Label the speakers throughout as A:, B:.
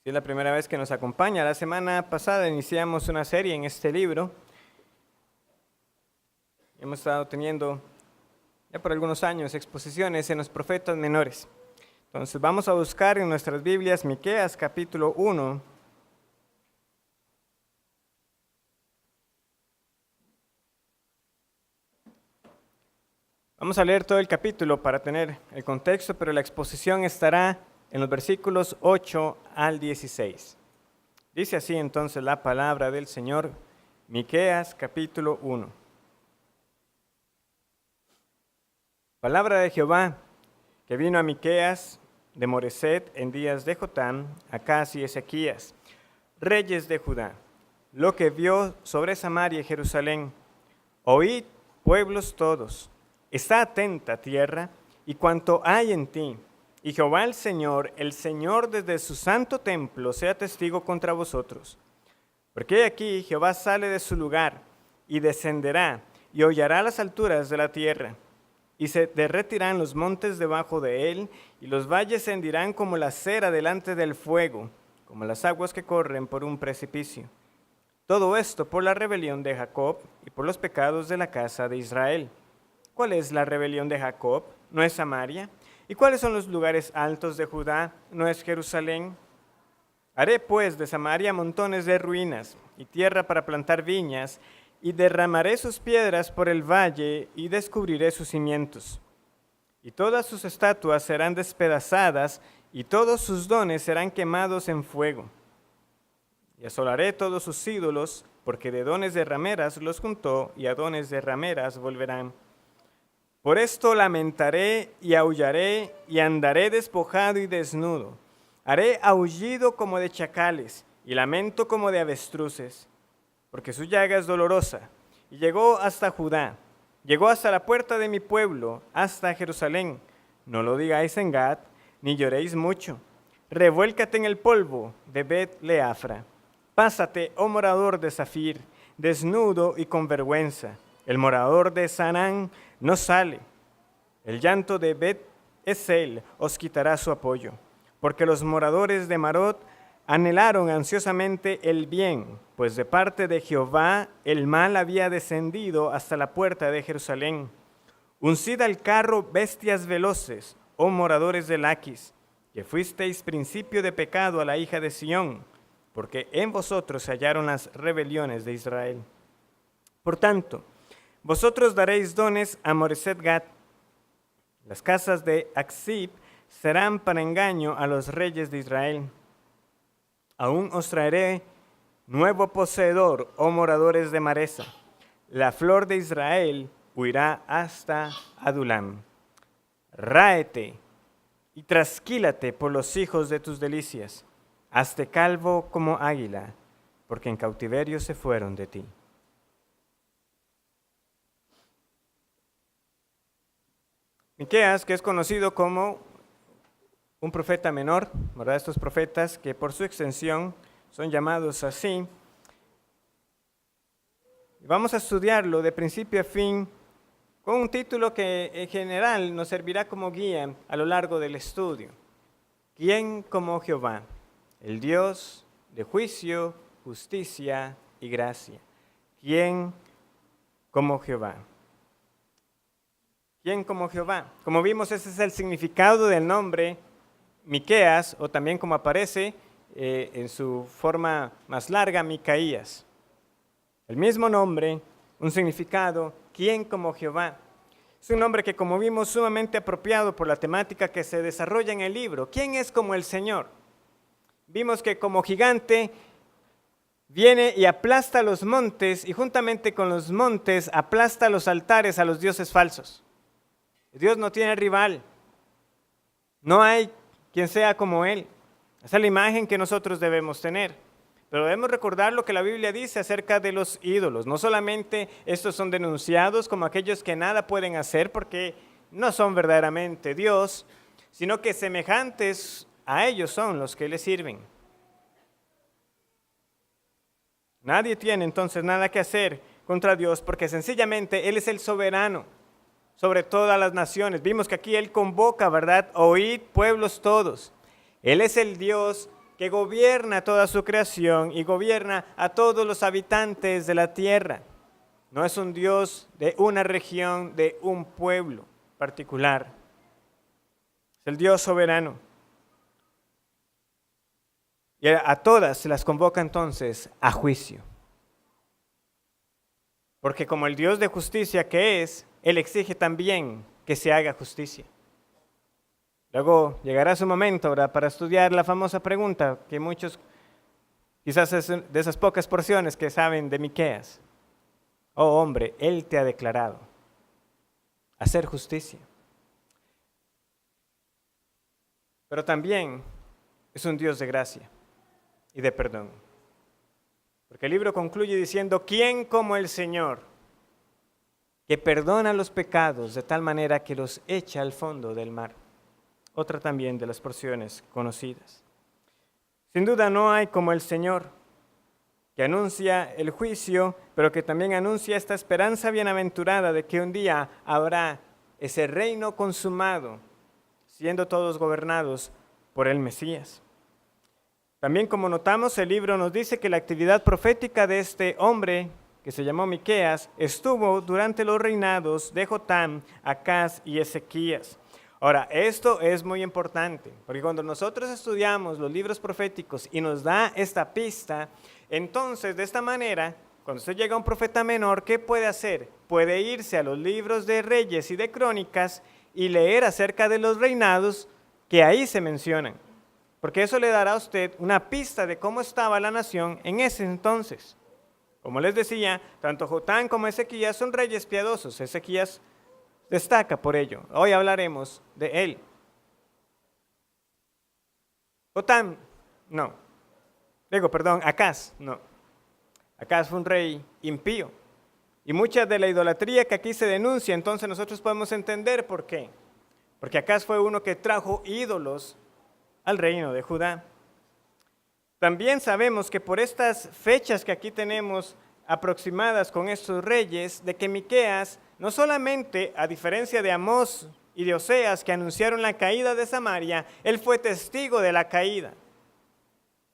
A: Si es la primera vez que nos acompaña, la semana pasada iniciamos una serie en este libro. Hemos estado teniendo ya por algunos años exposiciones en los profetas menores. Entonces vamos a buscar en nuestras Biblias Miqueas capítulo 1. Vamos a leer todo el capítulo para tener el contexto, pero la exposición estará en los versículos 8 al 16. Dice así entonces la palabra del Señor, Miqueas capítulo 1. Palabra de Jehová que vino a Miqueas de Moreset en días de Jotam, Acaz y Ezequías, reyes de Judá, lo que vio sobre Samaria y Jerusalén. Oíd, pueblos todos, está atenta tierra y cuanto hay en ti. Y Jehová el Señor desde su santo templo sea testigo contra vosotros. Porque aquí Jehová sale de su lugar y descenderá y hollará las alturas de la tierra. Y se derretirán los montes debajo de él, y los valles se hendirán como la cera delante del fuego, como las aguas que corren por un precipicio. Todo esto por la rebelión de Jacob y por los pecados de la casa de Israel. ¿Cuál es la rebelión de Jacob? ¿No es Samaria? ¿Y cuáles son los lugares altos de Judá? ¿No es Jerusalén? Haré pues de Samaria montones de ruinas y tierra para plantar viñas, y derramaré sus piedras por el valle y descubriré sus cimientos. Y todas sus estatuas serán despedazadas y todos sus dones serán quemados en fuego. Y asolaré todos sus ídolos, porque de dones de rameras los juntó y a dones de rameras volverán. Por esto lamentaré y aullaré y andaré despojado y desnudo. Haré aullido como de chacales y lamento como de avestruces, porque su llaga es dolorosa. Y llegó hasta Judá, llegó hasta la puerta de mi pueblo, hasta Jerusalén. No lo digáis en Gad, ni lloréis mucho. Revuélcate en el polvo de Bet-Leafra. Pásate, oh morador de Zafir, desnudo y con vergüenza. El morador de Sanán no sale. El llanto de Bet-Esel os quitará su apoyo, porque los moradores de Marot anhelaron ansiosamente el bien, pues de parte de Jehová el mal había descendido hasta la puerta de Jerusalén. Uncid al carro bestias veloces, oh moradores de Laquis, que fuisteis principio de pecado a la hija de Sión, porque en vosotros se hallaron las rebeliones de Israel. Por tanto, vosotros daréis dones a Moreset Gat. Las casas de Aksib serán para engaño a los reyes de Israel. Aún os traeré nuevo poseedor, oh moradores de Maresa. La flor de Israel huirá hasta Adulam. Ráete y trasquílate por los hijos de tus delicias. Hazte calvo como águila, porque en cautiverio se fueron de ti. Miqueas, que es conocido como un profeta menor, ¿verdad? Estos profetas que por su extensión son llamados así. Vamos a estudiarlo de principio a fin con un título que en general nos servirá como guía a lo largo del estudio. ¿Quién como Jehová? El Dios de juicio, justicia y gracia. ¿Quién como Jehová? ¿Quién como Jehová? Como vimos, ese es el significado del nombre Miqueas, o también como aparece en su forma más larga, Micaías. El mismo nombre, un significado, ¿quién como Jehová? Es un nombre que, como vimos, sumamente apropiado por la temática que se desarrolla en el libro. ¿Quién es como el Señor? Vimos que como gigante viene y aplasta los montes, y juntamente con los montes aplasta los altares a los dioses falsos. Dios no tiene rival. No hay quien sea como Él. Esa es la imagen que nosotros debemos tener. Pero debemos recordar lo que la Biblia dice acerca de los ídolos. No solamente estos son denunciados como aquellos que nada pueden hacer porque no son verdaderamente Dios, sino que semejantes a ellos son los que les sirven. Nadie tiene entonces nada que hacer contra Dios porque sencillamente Él es el soberano sobre todas las naciones. Vimos que aquí Él convoca, ¿verdad? Oíd, pueblos todos. Él es el Dios que gobierna toda su creación y gobierna a todos los habitantes de la tierra. No es un Dios de una región, de un pueblo particular. Es el Dios soberano. Y a todas se las convoca entonces a juicio. Porque como el Dios de justicia que es, Él exige también que se haga justicia. Luego llegará su momento, ¿verdad?, para estudiar la famosa pregunta que muchos, quizás es de esas pocas porciones que saben de Miqueas. Oh hombre, Él te ha declarado hacer justicia. Pero también es un Dios de gracia y de perdón. Porque el libro concluye diciendo, ¿quién como el Señor, que perdona los pecados de tal manera que los echa al fondo del mar? Otra también de las porciones conocidas. Sin duda no hay como el Señor, que anuncia el juicio, pero que también anuncia esta esperanza bienaventurada de que un día habrá ese reino consumado, siendo todos gobernados por el Mesías. También, como notamos, el libro nos dice que la actividad profética de este hombre, que se llamó Miqueas, estuvo durante los reinados de Jotam, Acaz y Ezequías. Ahora, esto es muy importante, porque cuando nosotros estudiamos los libros proféticos y nos da esta pista, entonces de esta manera, cuando usted llega a un profeta menor, ¿qué puede hacer? Puede irse a los libros de Reyes y de Crónicas y leer acerca de los reinados que ahí se mencionan, porque eso le dará a usted una pista de cómo estaba la nación en ese entonces. Como les decía, tanto Jotam como Ezequías son reyes piadosos. Ezequías destaca por ello. Hoy hablaremos de él. Jotam, no. Acaz, no. Acaz fue un rey impío. Y mucha de la idolatría que aquí se denuncia, entonces nosotros podemos entender por qué. Porque Acaz fue uno que trajo ídolos al reino de Judá. También sabemos que por estas fechas que aquí tenemos aproximadas con estos reyes, de que Miqueas no solamente, a diferencia de Amós y de Oseas, que anunciaron la caída de Samaria, él fue testigo de la caída.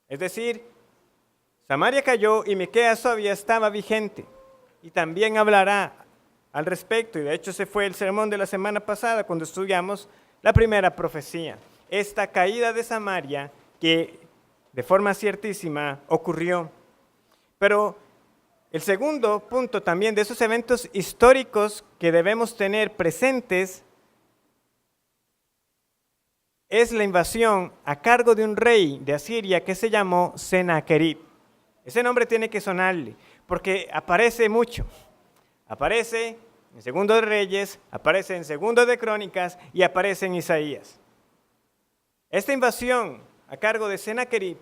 A: Es decir, Samaria cayó y Miqueas todavía estaba vigente. Y también hablará al respecto, y de hecho ese fue el sermón de la semana pasada cuando estudiamos la primera profecía. Esta caída de Samaria que de forma ciertísima ocurrió. Pero el segundo punto también de esos eventos históricos que debemos tener presentes es la invasión a cargo de un rey de Asiria que se llamó Sennacherib. Ese nombre tiene que sonarle porque aparece mucho. Aparece en Segundo de Reyes, aparece en Segundo de Crónicas y aparece en Isaías. Esta invasión a cargo de Sennacherib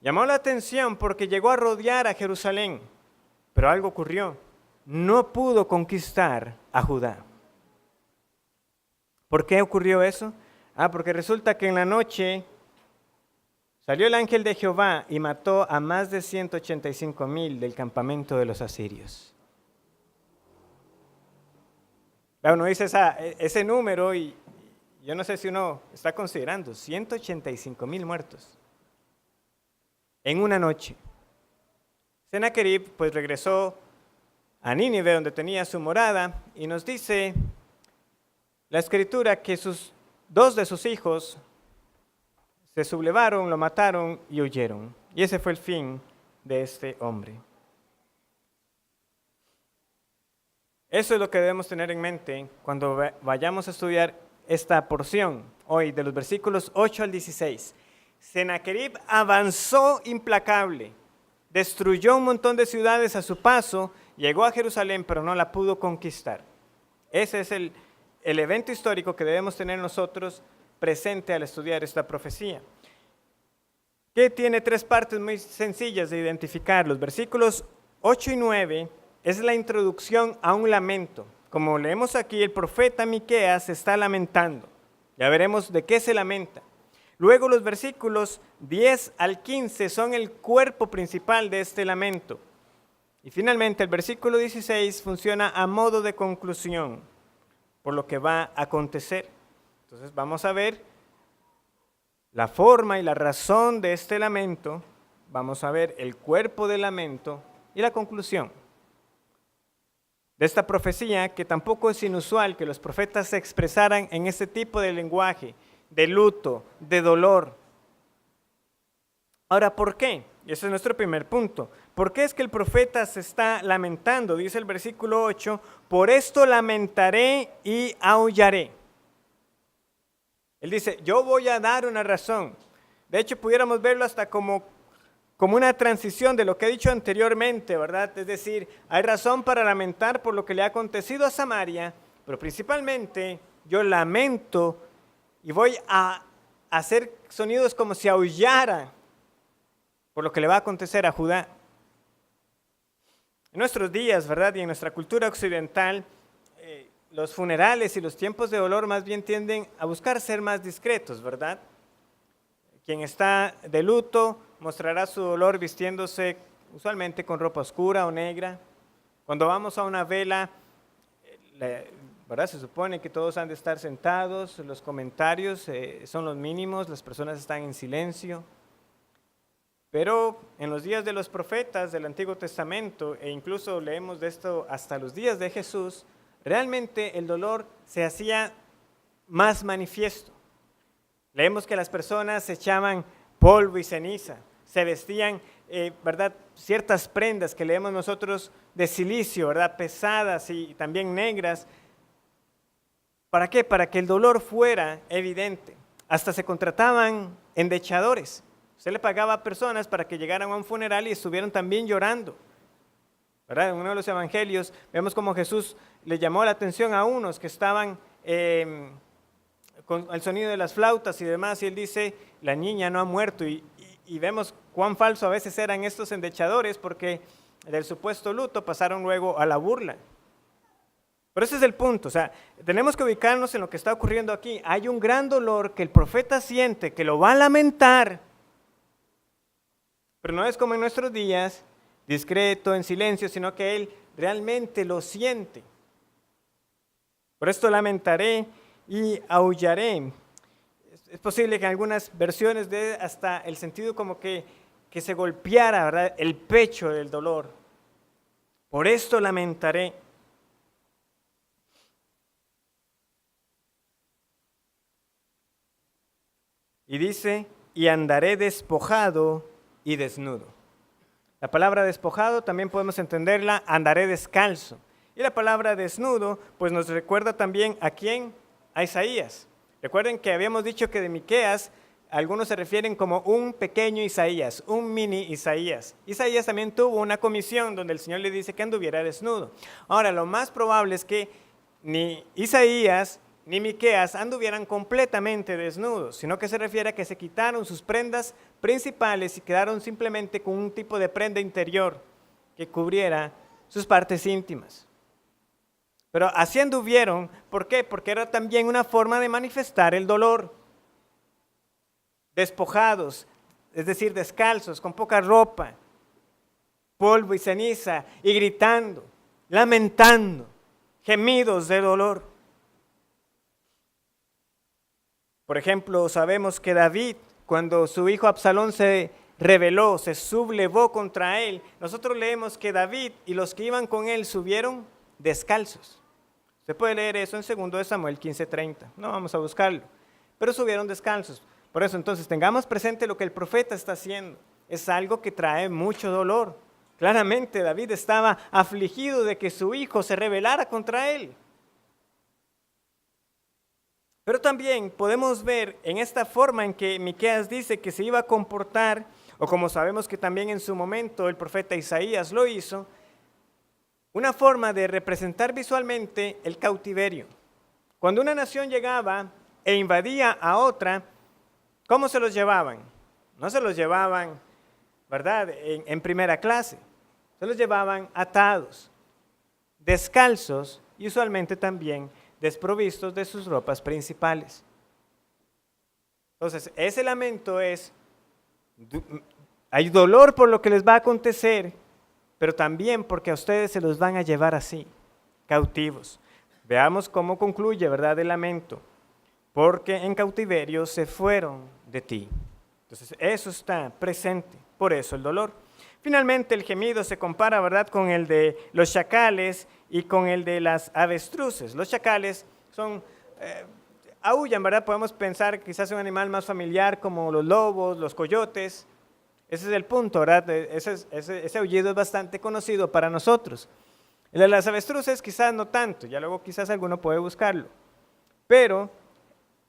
A: llamó la atención porque llegó a rodear a Jerusalén, pero algo ocurrió. No pudo conquistar a Judá. ¿Por qué ocurrió eso? Porque resulta que en la noche salió el ángel de Jehová y mató a más de 185,000 del campamento de los asirios. Uno dice ese número y yo no sé si uno está considerando 185,000 muertos en una noche. Sennacherib pues regresó a Nínive, donde tenía su morada, y nos dice la escritura que dos de sus hijos se sublevaron, lo mataron y huyeron. Y ese fue el fin de este hombre. Eso es lo que debemos tener en mente cuando vayamos a estudiar esta porción hoy de los versículos 8 al 16. Sennacherib avanzó implacable, destruyó un montón de ciudades a su paso, llegó a Jerusalén, pero no la pudo conquistar. Ese es el evento histórico que debemos tener nosotros presente al estudiar esta profecía, que tiene tres partes muy sencillas de identificar. Los versículos 8 y 9 es la introducción a un lamento. Como leemos aquí, el profeta Miqueas se está lamentando. Ya veremos de qué se lamenta. Luego los versículos 10 al 15 son el cuerpo principal de este lamento. Y finalmente el versículo 16 funciona a modo de conclusión por lo que va a acontecer. Entonces vamos a ver la forma y la razón de este lamento, vamos a ver el cuerpo del lamento y la conclusión de esta profecía, que tampoco es inusual que los profetas se expresaran en este tipo de lenguaje, de luto, de dolor. Ahora, ¿por qué? Y ese es nuestro primer punto. ¿Por qué es que el profeta se está lamentando? Dice el versículo 8, por esto lamentaré y aullaré. Él dice, yo voy a dar una razón. De hecho, pudiéramos verlo hasta como una transición de lo que he dicho anteriormente, ¿verdad? Es decir, hay razón para lamentar por lo que le ha acontecido a Samaria, pero principalmente yo lamento y voy a hacer sonidos como si aullara por lo que le va a acontecer a Judá. En nuestros días, ¿verdad? Y en nuestra cultura occidental, los funerales y los tiempos de dolor más bien tienden a buscar ser más discretos, ¿verdad? Quien está de luto mostrará su dolor vistiéndose usualmente con ropa oscura o negra. Cuando vamos a una vela, ¿verdad? Se supone que todos han de estar sentados, los comentarios son los mínimos, las personas están en silencio. Pero en los días de los profetas del Antiguo Testamento, e incluso leemos de esto hasta los días de Jesús, realmente el dolor se hacía más manifiesto. Leemos que las personas echaban polvo y ceniza, se vestían, ¿verdad? Ciertas prendas que leemos nosotros de silicio, ¿verdad? Pesadas y también negras. ¿Para qué? Para que el dolor fuera evidente. Hasta se contrataban endechadores. Se le pagaba a personas para que llegaran a un funeral y estuvieran también llorando. ¿Verdad? En uno de los evangelios vemos como Jesús le llamó la atención a unos que estaban con el sonido de las flautas y demás, y él dice, la niña no ha muerto, y vemos cuán falso a veces eran estos endechadores, porque del supuesto luto pasaron luego a la burla. Pero ese es el punto, o sea, tenemos que ubicarnos en lo que está ocurriendo aquí. Hay un gran dolor que el profeta siente, que lo va a lamentar, pero no es como en nuestros días, discreto, en silencio, sino que él realmente lo siente. Por esto lamentaré y aullaré. Es posible que en algunas versiones dé hasta el sentido como que se golpeara, ¿verdad?, el pecho del dolor. Por esto lamentaré. Y dice, y andaré despojado y desnudo. La palabra despojado también podemos entenderla, andaré descalzo. Y la palabra desnudo, pues nos recuerda también a quién, a Isaías. Recuerden que habíamos dicho que de Miqueas, algunos se refieren como un pequeño Isaías, un mini Isaías. Isaías también tuvo una comisión donde el Señor le dice que anduviera desnudo. Ahora, lo más probable es que ni Isaías ni Miqueas anduvieran completamente desnudos, sino que se refiere a que se quitaron sus prendas principales y quedaron simplemente con un tipo de prenda interior que cubriera sus partes íntimas. Pero así anduvieron, ¿por qué? Porque era también una forma de manifestar el dolor. Despojados, es decir, descalzos, con poca ropa, polvo y ceniza, y gritando, lamentando, gemidos de dolor. Por ejemplo, sabemos que David, cuando su hijo Absalón se rebeló, se sublevó contra él, nosotros leemos que David y los que iban con él subieron descalzos. Usted puede leer eso en 2 Samuel 15:30, no vamos a buscarlo, pero subieron descalzos. Por eso entonces tengamos presente lo que el profeta está haciendo, es algo que trae mucho dolor. Claramente David estaba afligido de que su hijo se rebelara contra él. Pero también podemos ver en esta forma en que Miqueas dice que se iba a comportar, o como sabemos que también en su momento el profeta Isaías lo hizo, una forma de representar visualmente el cautiverio. Cuando una nación llegaba e invadía a otra, ¿cómo se los llevaban? No se los llevaban, ¿verdad?, en primera clase, se los llevaban atados, descalzos y usualmente también desprovistos de sus ropas principales. Entonces, ese lamento es, hay dolor por lo que les va a acontecer, pero también porque a ustedes se los van a llevar así, cautivos. Veamos cómo concluye, ¿verdad?, el lamento. porque en cautiverio se fueron de ti. Entonces eso está presente, por eso el dolor. Finalmente el gemido se compara, ¿verdad?, con el de los chacales y con el de las avestruces. Los chacales son, aúllan, ¿verdad? Podemos pensar quizás un animal más familiar como los lobos, los coyotes. Ese es el punto, ¿verdad? Ese aullido es bastante conocido para nosotros. El de las avestruces quizás no tanto, ya luego quizás alguno puede buscarlo. Pero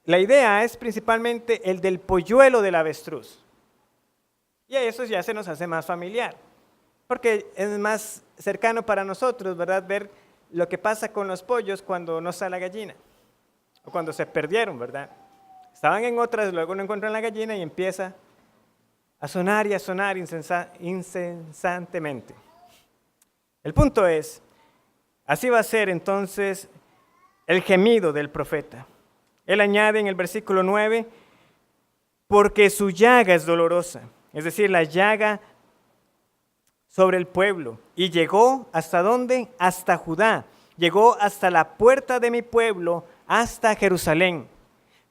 A: la idea es principalmente el del polluelo del avestruz. Y a eso ya se nos hace más familiar, porque es más cercano para nosotros, ¿verdad?, ver lo que pasa con los pollos cuando no está la gallina, o cuando se perdieron, ¿verdad? Estaban en otras, luego no encuentran la gallina y empieza a sonar incesantemente. El punto es, así va a ser entonces el gemido del profeta. Él añade en el versículo 9, porque su llaga es dolorosa, es decir, la llaga sobre el pueblo. Y llegó ¿hasta dónde? Hasta Judá. Llegó hasta la puerta de mi pueblo, hasta Jerusalén.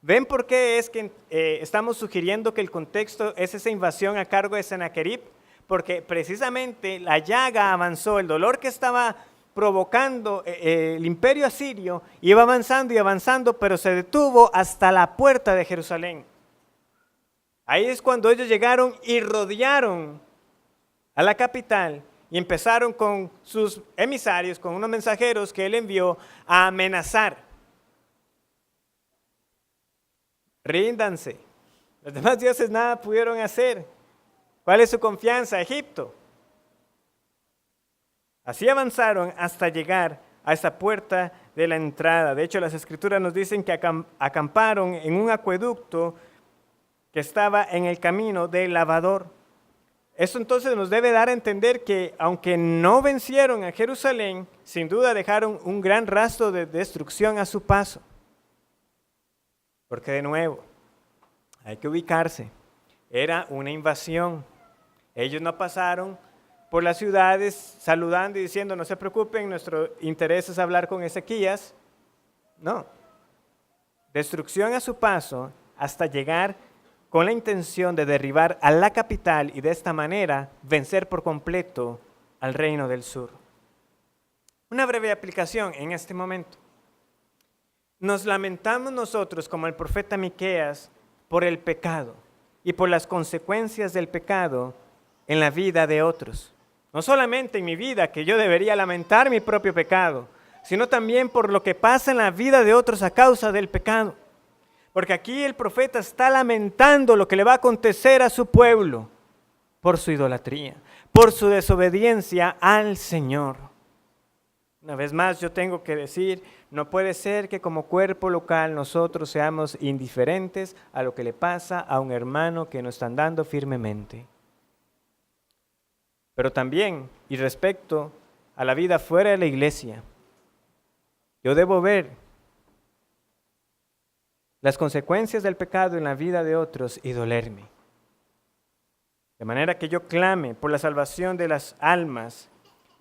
A: ¿Ven por qué es que estamos sugiriendo que el contexto es esa invasión a cargo de Sennacherib? Porque precisamente la llaga avanzó, el dolor que estaba provocando el imperio asirio iba avanzando y avanzando, pero se detuvo hasta la puerta de Jerusalén. Ahí es cuando ellos llegaron y rodearon a la capital y empezaron con sus emisarios, con unos mensajeros que él envió a amenazar. Ríndanse. Los demás dioses nada pudieron hacer. ¿Cuál es su confianza? Egipto. Así avanzaron hasta llegar a esa puerta de la entrada. De hecho, las escrituras nos dicen que acamparon en un acueducto que estaba en el camino del lavador. Esto entonces nos debe dar a entender que aunque no vencieron a Jerusalén, sin duda dejaron un gran rastro de destrucción a su paso. Porque de nuevo, hay que ubicarse, era una invasión. Ellos no pasaron por las ciudades saludando y diciendo, no se preocupen, nuestro interés es hablar con Ezequías. No, destrucción a su paso hasta llegar con la intención de derribar a la capital y de esta manera vencer por completo al reino del sur. Una breve aplicación en este momento. Nos lamentamos nosotros como el profeta Miqueas por el pecado y por las consecuencias del pecado en la vida de otros. No solamente en mi vida, que yo debería lamentar mi propio pecado, sino también por lo que pasa en la vida de otros a causa del pecado. Porque aquí el profeta está lamentando lo que le va a acontecer a su pueblo por su idolatría, por su desobediencia al Señor. Una vez más yo tengo que decir, no puede ser que como cuerpo local nosotros seamos indiferentes a lo que le pasa a un hermano que nos está andando firmemente. Pero también, y respecto a la vida fuera de la iglesia, yo debo ver las consecuencias del pecado en la vida de otros y dolerme. De manera que yo clame por la salvación de las almas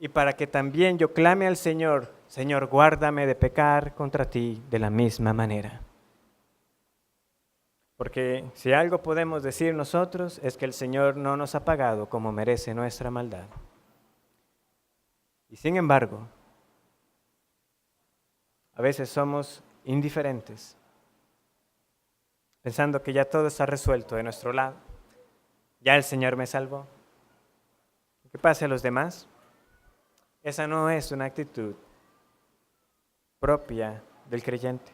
A: y para que también yo clame al Señor, Señor, guárdame de pecar contra ti de la misma manera. Porque si algo podemos decir nosotros es que el Señor no nos ha pagado como merece nuestra maldad. Y sin embargo, a veces somos indiferentes, pensando que ya todo está resuelto de nuestro lado. Ya el Señor me salvó. ¿Qué pasa a los demás? Esa no es una actitud propia del creyente.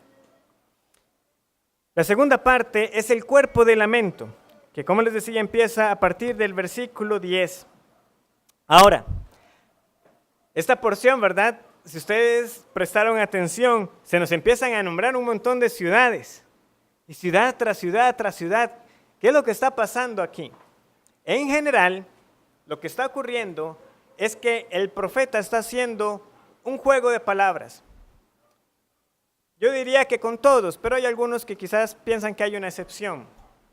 A: La segunda parte es el cuerpo de lamento, que como les decía empieza a partir del versículo 10. Ahora, esta porción, ¿verdad? Si ustedes prestaron atención, se nos empiezan a nombrar un montón de ciudades. Y ciudad tras ciudad tras ciudad. ¿Qué es lo que está pasando aquí? En general, lo que está ocurriendo es que el profeta está haciendo un juego de palabras. Yo diría que con todos, pero hay algunos que quizás piensan que hay una excepción.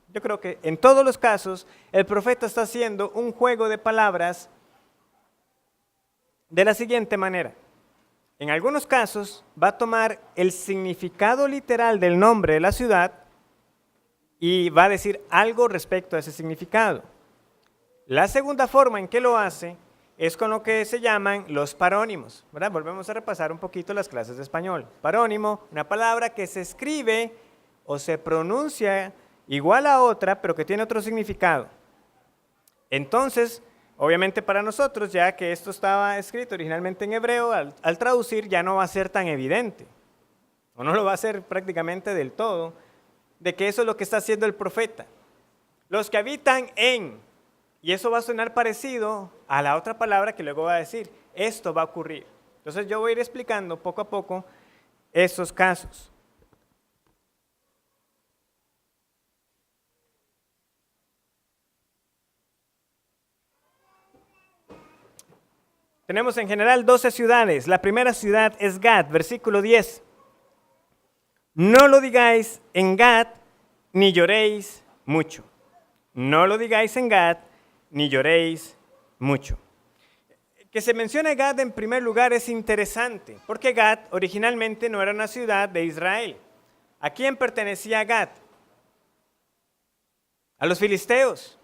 A: Yo creo que en todos los casos, el profeta está haciendo un juego de palabras de la siguiente manera. en algunos casos va a tomar el significado literal del nombre de la ciudad y va a decir algo respecto a ese significado. La segunda forma en que lo hace es con lo que se llaman los parónimos, ¿verdad? Volvemos a repasar un poquito las clases de español. Parónimo, una palabra que se escribe o se pronuncia igual a otra, pero que tiene otro significado. Entonces, obviamente para nosotros, ya que esto estaba escrito originalmente en hebreo, al traducir ya no va a ser tan evidente, o no lo va a ser prácticamente del todo, de que eso es lo que está haciendo el profeta. Los que habitan en, y eso va a sonar parecido a la otra palabra que luego va a decir, esto va a ocurrir. Entonces yo voy a ir explicando poco a poco esos casos. Tenemos en general 12 ciudades. La primera ciudad es Gad, versículo 10. No lo digáis en Gad, ni lloréis mucho. No lo digáis en Gad, ni lloréis mucho. Que se mencione Gad en primer lugar es interesante, porque Gad originalmente no era una ciudad de Israel. ¿A quién pertenecía Gad? A los filisteos.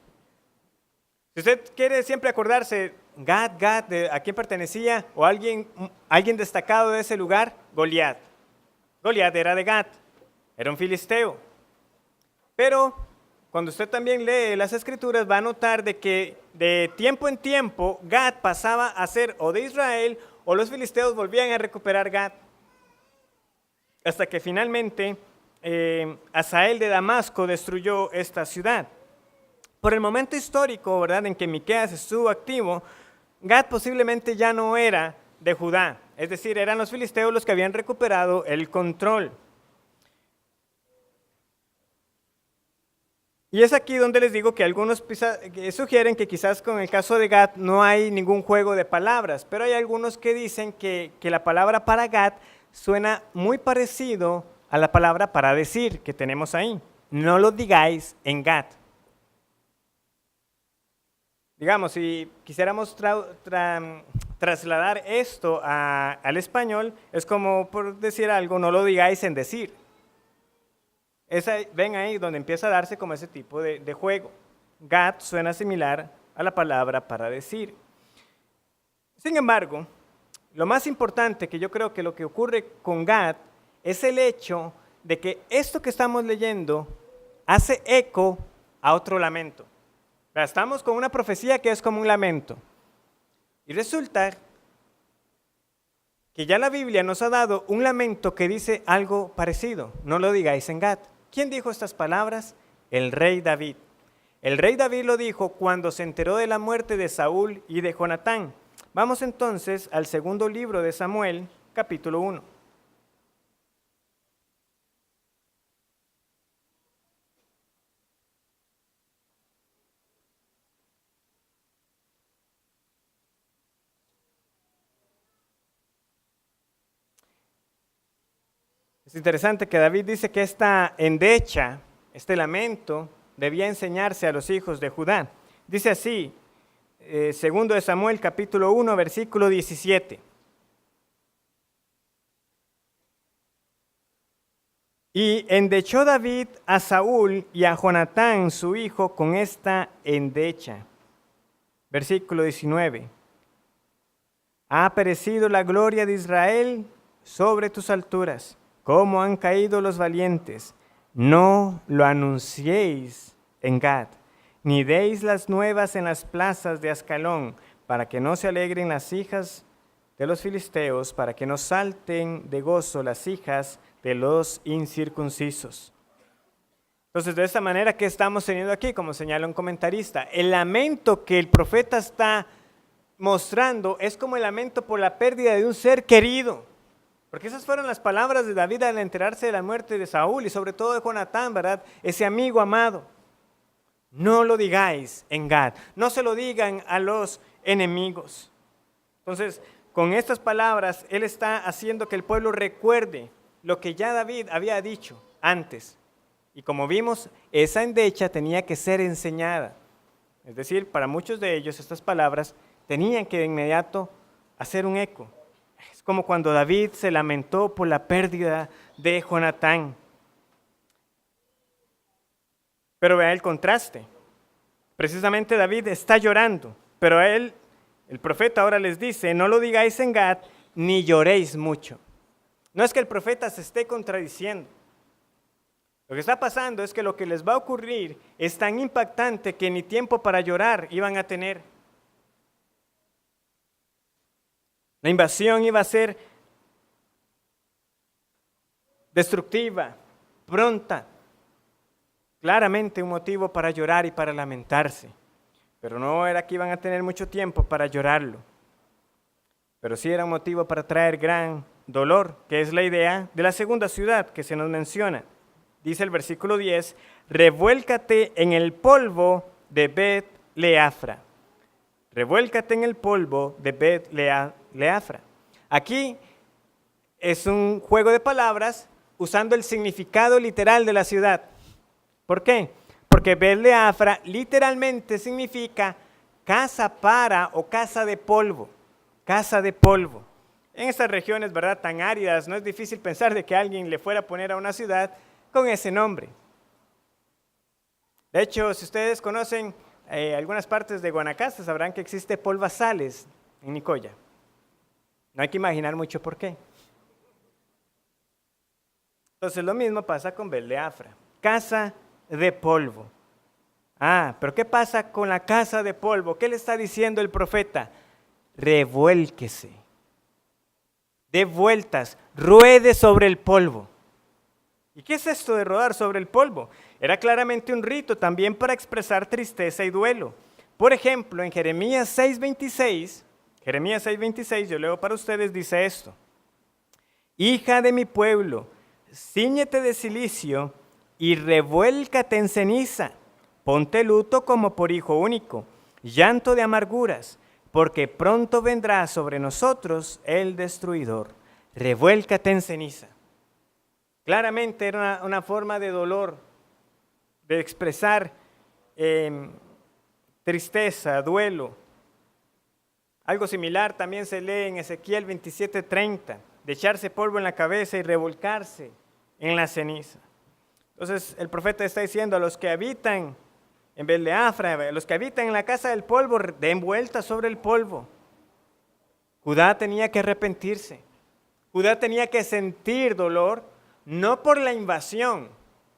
A: Si usted quiere siempre acordarse, Gad, ¿a quién pertenecía? O alguien destacado de ese lugar, Goliat. Goliat era de Gad, era un filisteo. Pero cuando usted también lee las escrituras va a notar de que de tiempo en tiempo Gad pasaba a ser o de Israel o los filisteos volvían a recuperar Gad. Hasta que finalmente Hazael de Damasco destruyó esta ciudad. Por el momento histórico, ¿verdad?, en que Miqueas estuvo activo, Gad posiblemente ya no era de Judá, es decir, eran los filisteos los que habían recuperado el control. Y es aquí donde les digo que algunos sugieren que quizás con el caso de Gad no hay ningún juego de palabras, pero hay algunos que dicen que la palabra para Gad suena muy parecido a la palabra para decir que tenemos ahí. No lo digáis en Gad. Digamos, si quisiéramos trasladar esto al español, es como por decir algo, no lo digáis en decir. Ven ahí donde empieza a darse como ese tipo de juego. Gad suena similar a la palabra para decir. Sin embargo, lo más importante que yo creo que lo que ocurre con Gad es el hecho de que esto que estamos leyendo hace eco a otro lamento. Estamos con una profecía que es como un lamento. Y resulta que ya la Biblia nos ha dado un lamento que dice algo parecido. No lo digáis en Gad. ¿Quién dijo estas palabras? El rey David. El rey David lo dijo cuando se enteró de la muerte de Saúl y de Jonatán. Vamos entonces al segundo libro de Samuel, capítulo 1. Es interesante que David dice que esta endecha, este lamento, debía enseñarse a los hijos de Judá. Dice así, segundo de Samuel, capítulo 1, versículo 17. Y endechó David a Saúl y a Jonatán, su hijo, con esta endecha. Versículo 19. Ha perecido la gloria de Israel sobre tus alturas. ¿Cómo han caído los valientes? No lo anunciéis en Gad, ni deis las nuevas en las plazas de Ascalón, para que no se alegren las hijas de los filisteos, para que no salten de gozo las hijas de los incircuncisos. Entonces, de esta manera, ¿qué estamos teniendo aquí? Como señala un comentarista, el lamento que el profeta está mostrando es como el lamento por la pérdida de un ser querido. Porque esas fueron las palabras de David al enterarse de la muerte de Saúl y sobre todo de Jonatán, ¿verdad? Ese amigo amado. No lo digáis en Gad, no se lo digan a los enemigos. Entonces, con estas palabras, él está haciendo que el pueblo recuerde lo que ya David había dicho antes. Y como vimos, esa endecha tenía que ser enseñada. Es decir, para muchos de ellos estas palabras tenían que de inmediato hacer un eco. como cuando David se lamentó por la pérdida de Jonatán. Pero vea el contraste. Precisamente David está llorando, pero a él, el profeta ahora les dice, no lo digáis en Gad, ni lloréis mucho. No es que el profeta se esté contradiciendo. Lo que está pasando es que lo que les va a ocurrir es tan impactante que ni tiempo para llorar iban a tener. La invasión iba a ser destructiva, pronta. Claramente un motivo para llorar y para lamentarse. Pero no era que iban a tener mucho tiempo para llorarlo. Pero sí era un motivo para traer gran dolor, que es la idea de la segunda ciudad que se nos menciona. Dice el versículo 10, revuélcate en el polvo de Bet-Leafra. Revuélcate en el polvo de Bet-Leafra. Aquí es un juego de palabras usando el significado literal de la ciudad. ¿Por qué? Porque Bet-Leafra literalmente significa casa para o casa de polvo. Casa de polvo. En estas regiones, ¿verdad?, tan áridas, no es difícil pensar de que alguien le fuera a poner a una ciudad con ese nombre. De hecho, si ustedes conocen algunas partes de Guanacaste, sabrán que existe Polvazales en Nicoya. No hay que imaginar mucho por qué. Entonces lo mismo pasa con Bet-Leafra, casa de polvo. Pero ¿qué pasa con la casa de polvo? ¿Qué le está diciendo el profeta? Revuélquese, dé vueltas, ruede sobre el polvo. ¿Y qué es esto de rodar sobre el polvo? Era claramente un rito también para expresar tristeza y duelo. Por ejemplo, en Jeremías 6:26, yo leo para ustedes, dice esto. Hija de mi pueblo, cíñete de cilicio y revuélcate en ceniza. Ponte luto como por hijo único, llanto de amarguras, porque pronto vendrá sobre nosotros el destruidor. Revuélcate en ceniza. Claramente era una forma de dolor, de expresar tristeza, duelo. Algo similar también se lee en Ezequiel 27:30, de echarse polvo en la cabeza y revolcarse en la ceniza. Entonces el profeta está diciendo a los que habitan en Bet-Leafra, a los que habitan en la casa del polvo, den vuelta sobre el polvo. Judá tenía que arrepentirse. Judá tenía que sentir dolor, no por la invasión,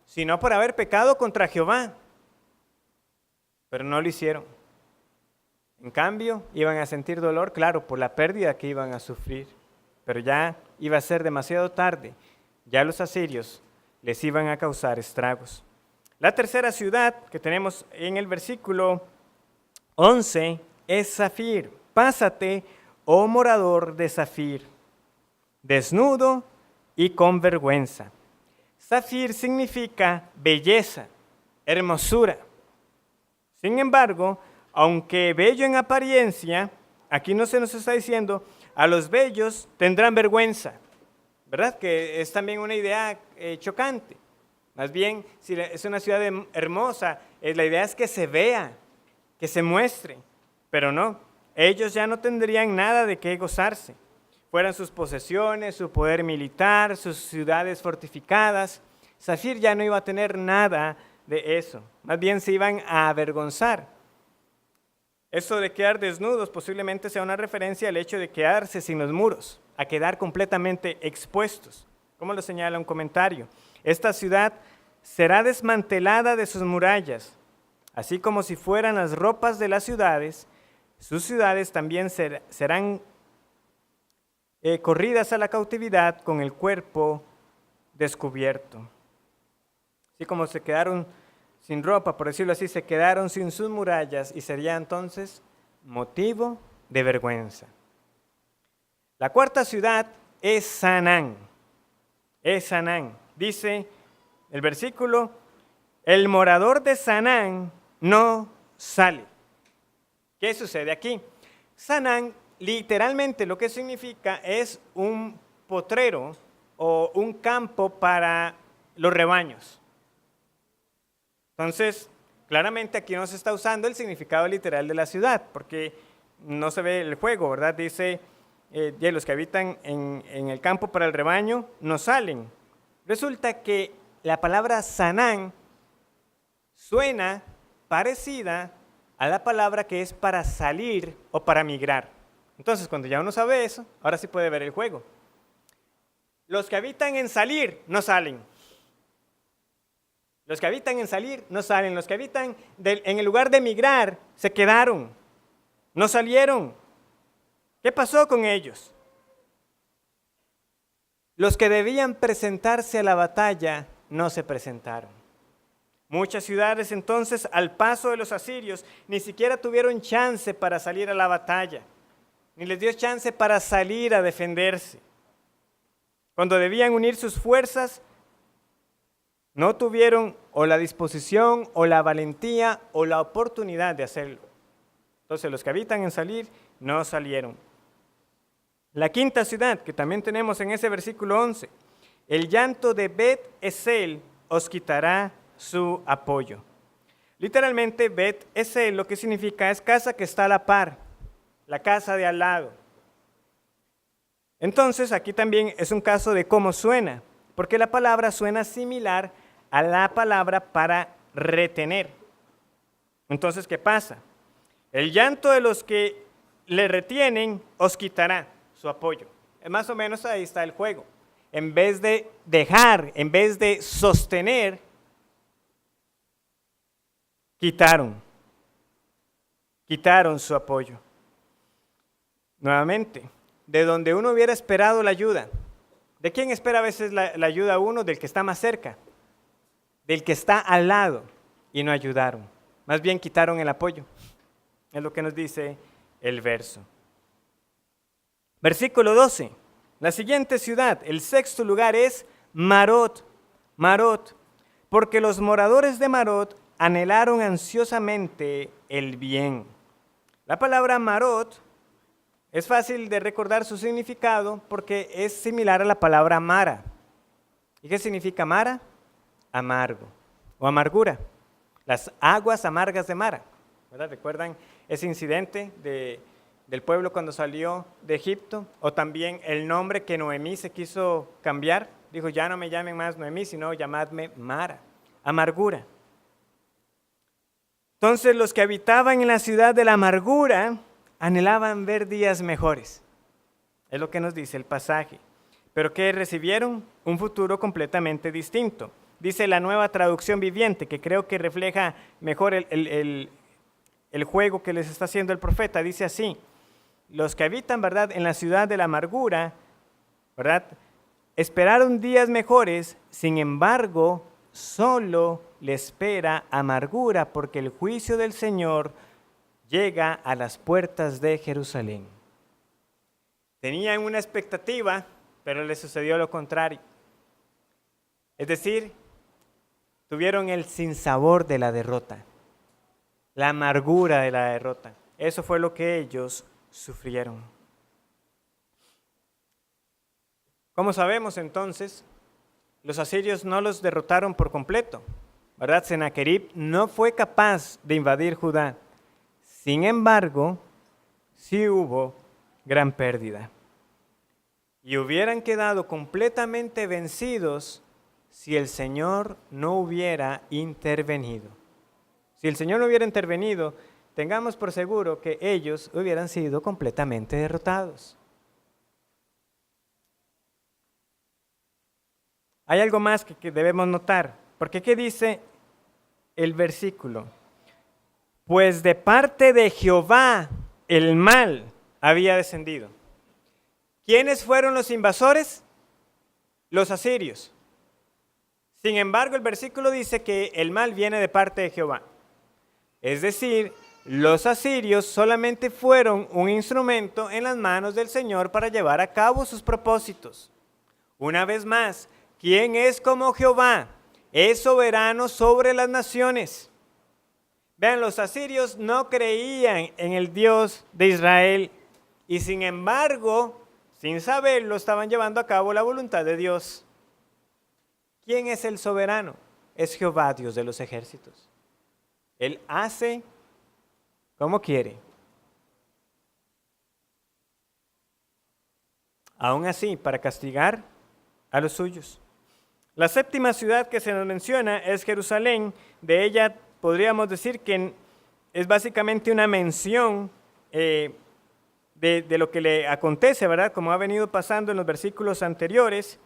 A: sino por haber pecado contra Jehová. Pero no lo hicieron. En cambio, iban a sentir dolor, claro, por la pérdida que iban a sufrir. Pero ya iba a ser demasiado tarde. Ya los asirios les iban a causar estragos. La tercera ciudad que tenemos en el versículo 11 es Zafir. Pásate, oh morador de Zafir, desnudo y con vergüenza. Zafir significa belleza, hermosura. Sin embargo, aunque bello en apariencia, aquí no se nos está diciendo, a los bellos tendrán vergüenza, ¿verdad? Que es también una idea chocante. Más bien, si es una ciudad hermosa, la idea es que se vea, que se muestre, pero no, ellos ya no tendrían nada de qué gozarse. Fueran sus posesiones, su poder militar, sus ciudades fortificadas. Zafir ya no iba a tener nada de eso, más bien se iban a avergonzar. Eso de quedar desnudos posiblemente sea una referencia al hecho de quedarse sin los muros, a quedar completamente expuestos. Como lo señala un comentario, esta ciudad será desmantelada de sus murallas, así como si fueran las ropas de las ciudades, sus ciudades también serán corridas a la cautividad con el cuerpo descubierto. Así como se quedaron sin ropa, por decirlo así, se quedaron sin sus murallas y sería entonces motivo de vergüenza. La cuarta ciudad es Sanán. Es Sanán. Dice el versículo, el morador de Sanán no sale. ¿Qué sucede aquí? Sanán literalmente lo que significa es un potrero o un campo para los rebaños. Entonces, claramente aquí no se está usando el significado literal de la ciudad, porque no se ve el juego, ¿verdad? Dice, de los que habitan en el campo para el rebaño, no salen. Resulta que la palabra Sanán suena parecida a la palabra que es para salir o para migrar. Entonces, cuando ya uno sabe eso, ahora sí puede ver el juego. Los que habitan en salir, no salen. Los que habitan en salir, no salen. Los que habitan en el lugar de migrar, se quedaron. No salieron. ¿Qué pasó con ellos? Los que debían presentarse a la batalla, no se presentaron. Muchas ciudades entonces, al paso de los asirios, ni siquiera tuvieron chance para salir a la batalla, ni les dio chance para salir a defenderse. Cuando debían unir sus fuerzas, no tuvieron o la disposición, o la valentía, o la oportunidad de hacerlo. Entonces los que habitan en salir, no salieron. La quinta ciudad, que también tenemos en ese versículo 11, el llanto de Bet-Esel os quitará su apoyo. Literalmente, Bet-Esel lo que significa es casa que está a la par, la casa de al lado. Entonces, aquí también es un caso de cómo suena, porque la palabra suena similar a la palabra para retener. Entonces, ¿qué pasa? El llanto de los que le retienen os quitará su apoyo. Más o menos ahí está el juego. En vez de dejar, en vez de sostener, quitaron su apoyo. Nuevamente, de donde uno hubiera esperado la ayuda. ¿De quién espera a veces la ayuda uno? Del que está más cerca, del que está al lado, y no ayudaron. Más bien quitaron el apoyo. Es lo que nos dice el verso. Versículo 12. La siguiente ciudad, el sexto lugar es Marot. Marot, porque los moradores de Marot anhelaron ansiosamente el bien. La palabra Marot es fácil de recordar su significado porque es similar a la palabra Mara. ¿Y qué significa Mara? Amargo o amargura. Las aguas amargas de Mara. ¿Verdad? ¿Recuerdan ese incidente del pueblo cuando salió de Egipto? O también el nombre que Noemí se quiso cambiar. Dijo, ya no me llamen más Noemí, sino llamadme Mara. Amargura. Entonces los que habitaban en la ciudad de la amargura anhelaban ver días mejores. Es lo que nos dice el pasaje. ¿Pero qué recibieron? Un futuro completamente distinto. Dice la Nueva Traducción Viviente, que creo que refleja mejor el juego que les está haciendo el profeta. Dice así, los que habitan, ¿verdad?, en la ciudad de la amargura, ¿verdad?, esperaron días mejores, sin embargo, solo le espera amargura, porque el juicio del Señor llega a las puertas de Jerusalén. Tenían una expectativa, pero les sucedió lo contrario. Es decir, tuvieron el sinsabor de la derrota, la amargura de la derrota. Eso fue lo que ellos sufrieron. ¿Cómo sabemos entonces? Los asirios no los derrotaron por completo, ¿verdad? Sennacherib no fue capaz de invadir Judá. Sin embargo, sí hubo gran pérdida. Y hubieran quedado completamente vencidos si el Señor no hubiera intervenido. Si el Señor no hubiera intervenido, tengamos por seguro que ellos hubieran sido completamente derrotados. Hay algo más que debemos notar, porque ¿qué dice el versículo? Pues de parte de Jehová el mal había descendido. ¿Quiénes fueron los invasores? Los asirios. Sin embargo, el versículo dice que el mal viene de parte de Jehová. Es decir, los asirios solamente fueron un instrumento en las manos del Señor para llevar a cabo sus propósitos. Una vez más, ¿quién es como Jehová? Es soberano sobre las naciones. Vean, los asirios no creían en el Dios de Israel y sin embargo, sin saberlo, estaban llevando a cabo la voluntad de Dios. ¿Quién es el soberano? Es Jehová, Dios de los ejércitos. Él hace como quiere. aún así, para castigar a los suyos. La séptima ciudad que se nos menciona es Jerusalén. De ella podríamos decir que es básicamente una mención de lo que le acontece, ¿verdad? Como ha venido pasando en los versículos anteriores.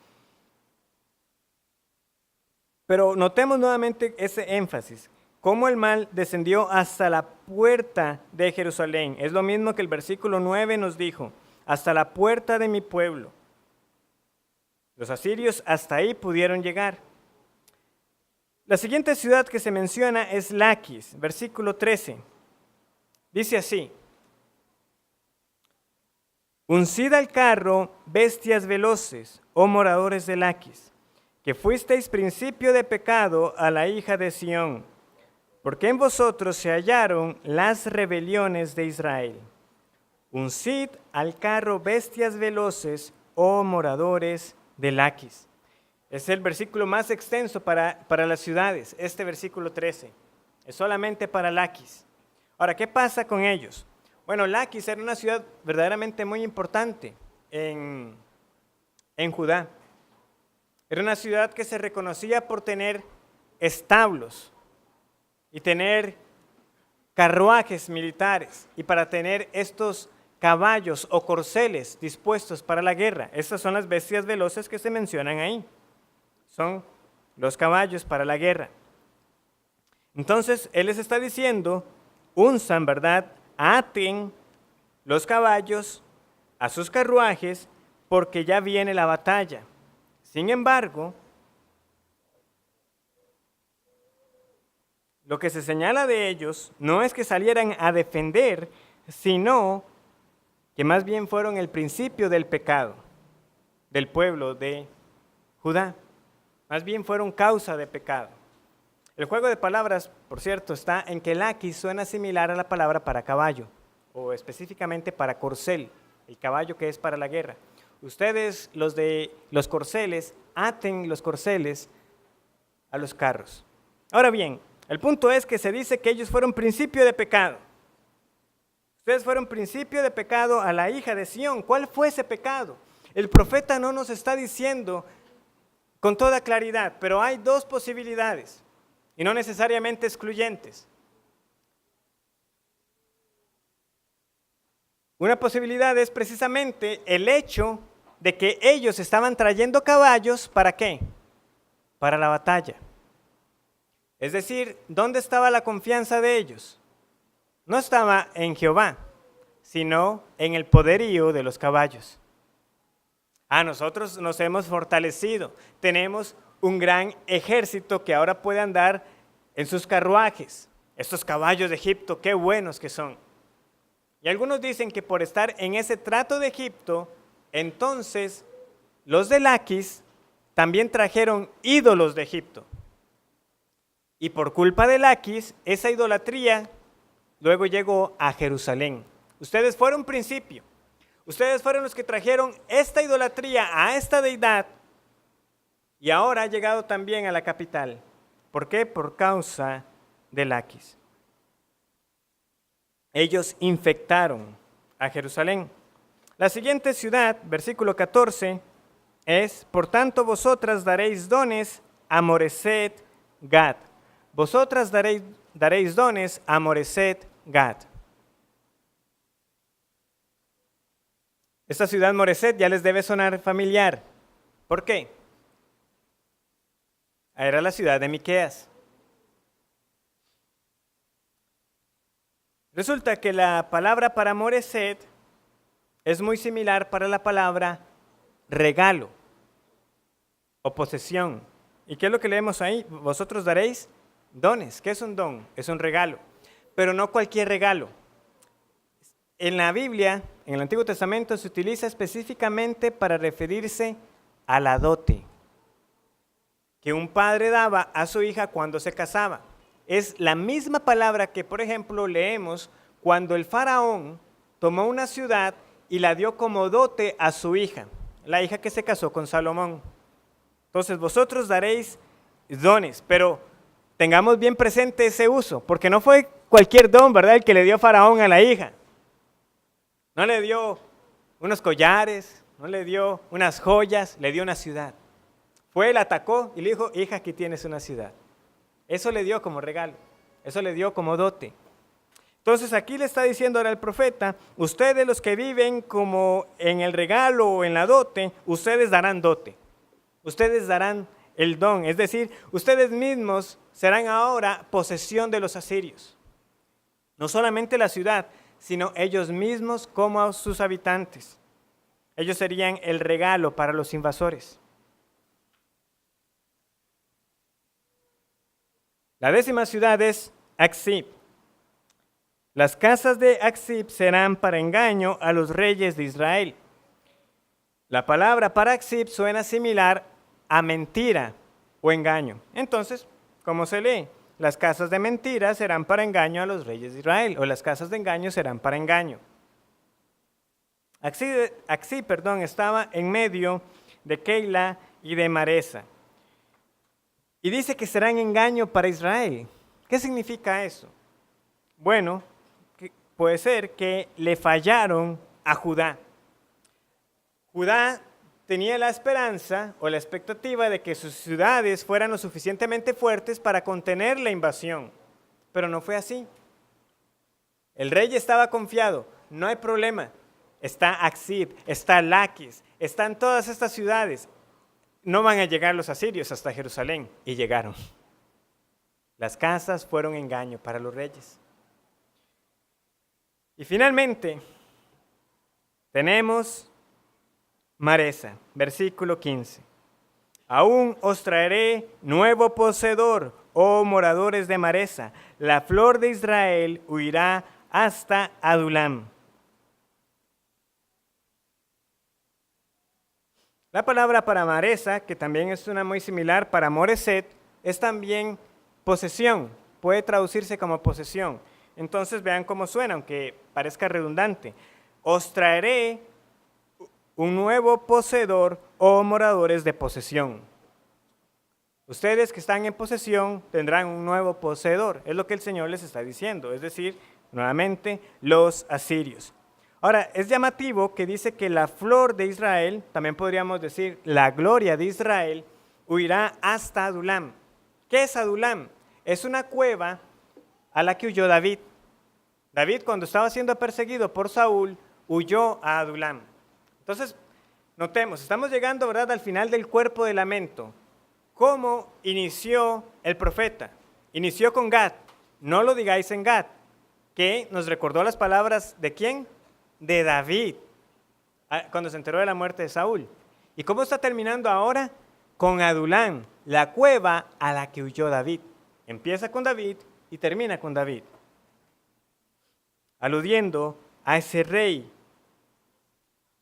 A: Pero notemos nuevamente ese énfasis. Cómo el mal descendió hasta la puerta de Jerusalén. Es lo mismo que el versículo 9 nos dijo. Hasta la puerta de mi pueblo. Los asirios hasta ahí pudieron llegar. La siguiente ciudad que se menciona es Laquis, versículo 13. Dice así: uncid al carro, bestias veloces, oh moradores de Laquis, que fuisteis principio de pecado a la hija de Sión, porque en vosotros se hallaron las rebeliones de Israel. Uncid al carro, bestias veloces, oh moradores de Laquis. Es el versículo más extenso para las ciudades, este versículo 13. Es solamente para Laquis. Ahora, ¿qué pasa con ellos? Bueno, Laquis era una ciudad verdaderamente muy importante en Judá. Era una ciudad que se reconocía por tener establos y tener carruajes militares y para tener estos caballos o corceles dispuestos para la guerra. Estas son las bestias veloces que se mencionan ahí. Son los caballos para la guerra. Entonces, él les está diciendo, unzan, ¿verdad? Aten los caballos a sus carruajes porque ya viene la batalla. Sin embargo, lo que se señala de ellos no es que salieran a defender, sino que más bien fueron el principio del pecado del pueblo de Judá. Más bien fueron causa de pecado. El juego de palabras, por cierto, está en que Laquis suena similar a la palabra para caballo, o específicamente para corcel, el caballo que es para la guerra. Ustedes, los de los corceles, aten los corceles a los carros. Ahora bien, el punto es que se dice que ellos fueron principio de pecado. Ustedes fueron principio de pecado a la hija de Sión. ¿Cuál fue ese pecado? El profeta no nos está diciendo con toda claridad, pero hay dos posibilidades y no necesariamente excluyentes. Una posibilidad es precisamente el hecho de que ellos estaban trayendo caballos, ¿para qué? Para la batalla. Es decir, ¿dónde estaba la confianza de ellos? No estaba en Jehová, sino en el poderío de los caballos. Nosotros nos hemos fortalecido, tenemos un gran ejército que ahora puede andar en sus carruajes. Estos caballos de Egipto, qué buenos que son. Y algunos dicen que por estar en ese trato de Egipto, entonces los de Laquis también trajeron ídolos de Egipto. Y por culpa de Laquis, esa idolatría luego llegó a Jerusalén. Ustedes fueron principio. Ustedes fueron los que trajeron esta idolatría a esta deidad y ahora ha llegado también a la capital. ¿Por qué? Por causa de Laquis. Ellos infectaron a Jerusalén. La siguiente ciudad, versículo 14, es: por tanto vosotras daréis dones a Moreset Gad. Vosotras daréis dones a Moreset Gad. Esta ciudad Moreset ya les debe sonar familiar. ¿Por qué? Era la ciudad de Miqueas. Resulta que la palabra para Moreset es muy similar para la palabra regalo o posesión. ¿Y qué es lo que leemos ahí? Vosotros daréis dones. ¿Qué es un don? Es un regalo, pero no cualquier regalo. En la Biblia, en el Antiguo Testamento, se utiliza específicamente para referirse a la dote que un padre daba a su hija cuando se casaba. Es la misma palabra que, por ejemplo, leemos cuando el faraón tomó una ciudad y la dio como dote a su hija, la hija que se casó con Salomón. Entonces, vosotros daréis dones, pero tengamos bien presente ese uso, porque no fue cualquier don, ¿verdad?, el que le dio faraón a la hija. No le dio unos collares, no le dio unas joyas, le dio una ciudad. Fue, la atacó y le dijo, hija, aquí tienes una ciudad. Eso le dio como regalo, eso le dio como dote. Entonces aquí le está diciendo ahora el profeta, ustedes los que viven como en el regalo o en la dote, ustedes darán dote. Ustedes darán el don, es decir, ustedes mismos serán ahora posesión de los asirios. No solamente la ciudad, sino ellos mismos como sus habitantes. Ellos serían el regalo para los invasores. La 10ª ciudad es Aksib. Las casas de Aksib serán para engaño a los reyes de Israel. La palabra para Aksib suena similar a mentira o engaño. Entonces, ¿cómo se lee? Las casas de mentira serán para engaño a los reyes de Israel, o las casas de engaño serán para engaño. Aksib, estaba en medio de Keila y de Maresa. Y dice que serán engaño para Israel. ¿Qué significa eso? Bueno, puede ser que le fallaron a Judá. Judá tenía la esperanza o la expectativa de que sus ciudades fueran lo suficientemente fuertes para contener la invasión, pero no fue así. El rey estaba confiado, no hay problema. Está Aksib, está Laquis, están todas estas ciudades. No van a llegar los asirios hasta Jerusalén, y llegaron. Las casas fueron engaño para los reyes. Y finalmente, tenemos Maresa, versículo 15. Aún os traeré nuevo poseedor, oh moradores de Maresa. La flor de Israel huirá hasta Adulam. La palabra para Maresa, que también es una muy similar para Moreset, es también posesión. Puede traducirse como posesión. Entonces vean cómo suena, aunque parezca redundante. Os traeré un nuevo poseedor, oh moradores de posesión. Ustedes que están en posesión tendrán un nuevo poseedor. Es lo que el Señor les está diciendo. Es decir, nuevamente, los asirios. Ahora, es llamativo que dice que la flor de Israel, también podríamos decir la gloria de Israel, huirá hasta Adulam. ¿Qué es Adulam? Es una cueva a la que huyó David. David, cuando estaba siendo perseguido por Saúl, huyó a Adulam. Entonces, notemos, estamos llegando, ¿verdad?, al final del cuerpo de lamento. ¿Cómo inició el profeta? Inició con Gad. No lo digáis en Gad, que nos recordó las palabras ¿de quién? De David, cuando se enteró de la muerte de Saúl. ¿Y cómo está terminando ahora? Con Adulam, la cueva a la que huyó David. Empieza con David y termina con David, aludiendo a ese rey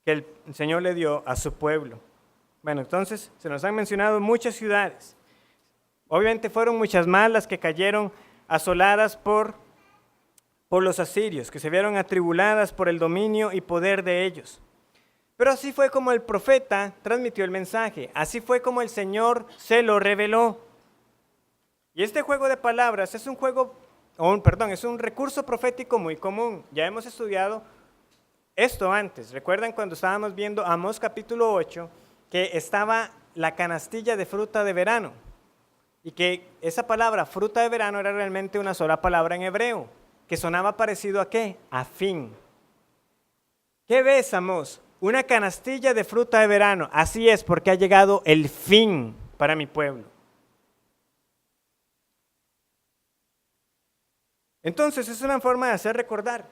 A: que el Señor le dio a su pueblo. Bueno, entonces se nos han mencionado muchas ciudades. Obviamente fueron muchas más las que cayeron asoladas por los asirios, que se vieron atribuladas por el dominio y poder de ellos. Pero así fue como el profeta transmitió el mensaje, así fue como el Señor se lo reveló. Y este juego de palabras es es un recurso profético muy común. Ya hemos estudiado esto antes. ¿Recuerdan cuando estábamos viendo Amós capítulo 8, que estaba la canastilla de fruta de verano? Y que esa palabra fruta de verano era realmente una sola palabra en hebreo, que sonaba parecido ¿a qué? A fin. ¿Qué ves, Amós? Una canastilla de fruta de verano. Así es, porque ha llegado el fin para mi pueblo. Entonces, es una forma de hacer recordar.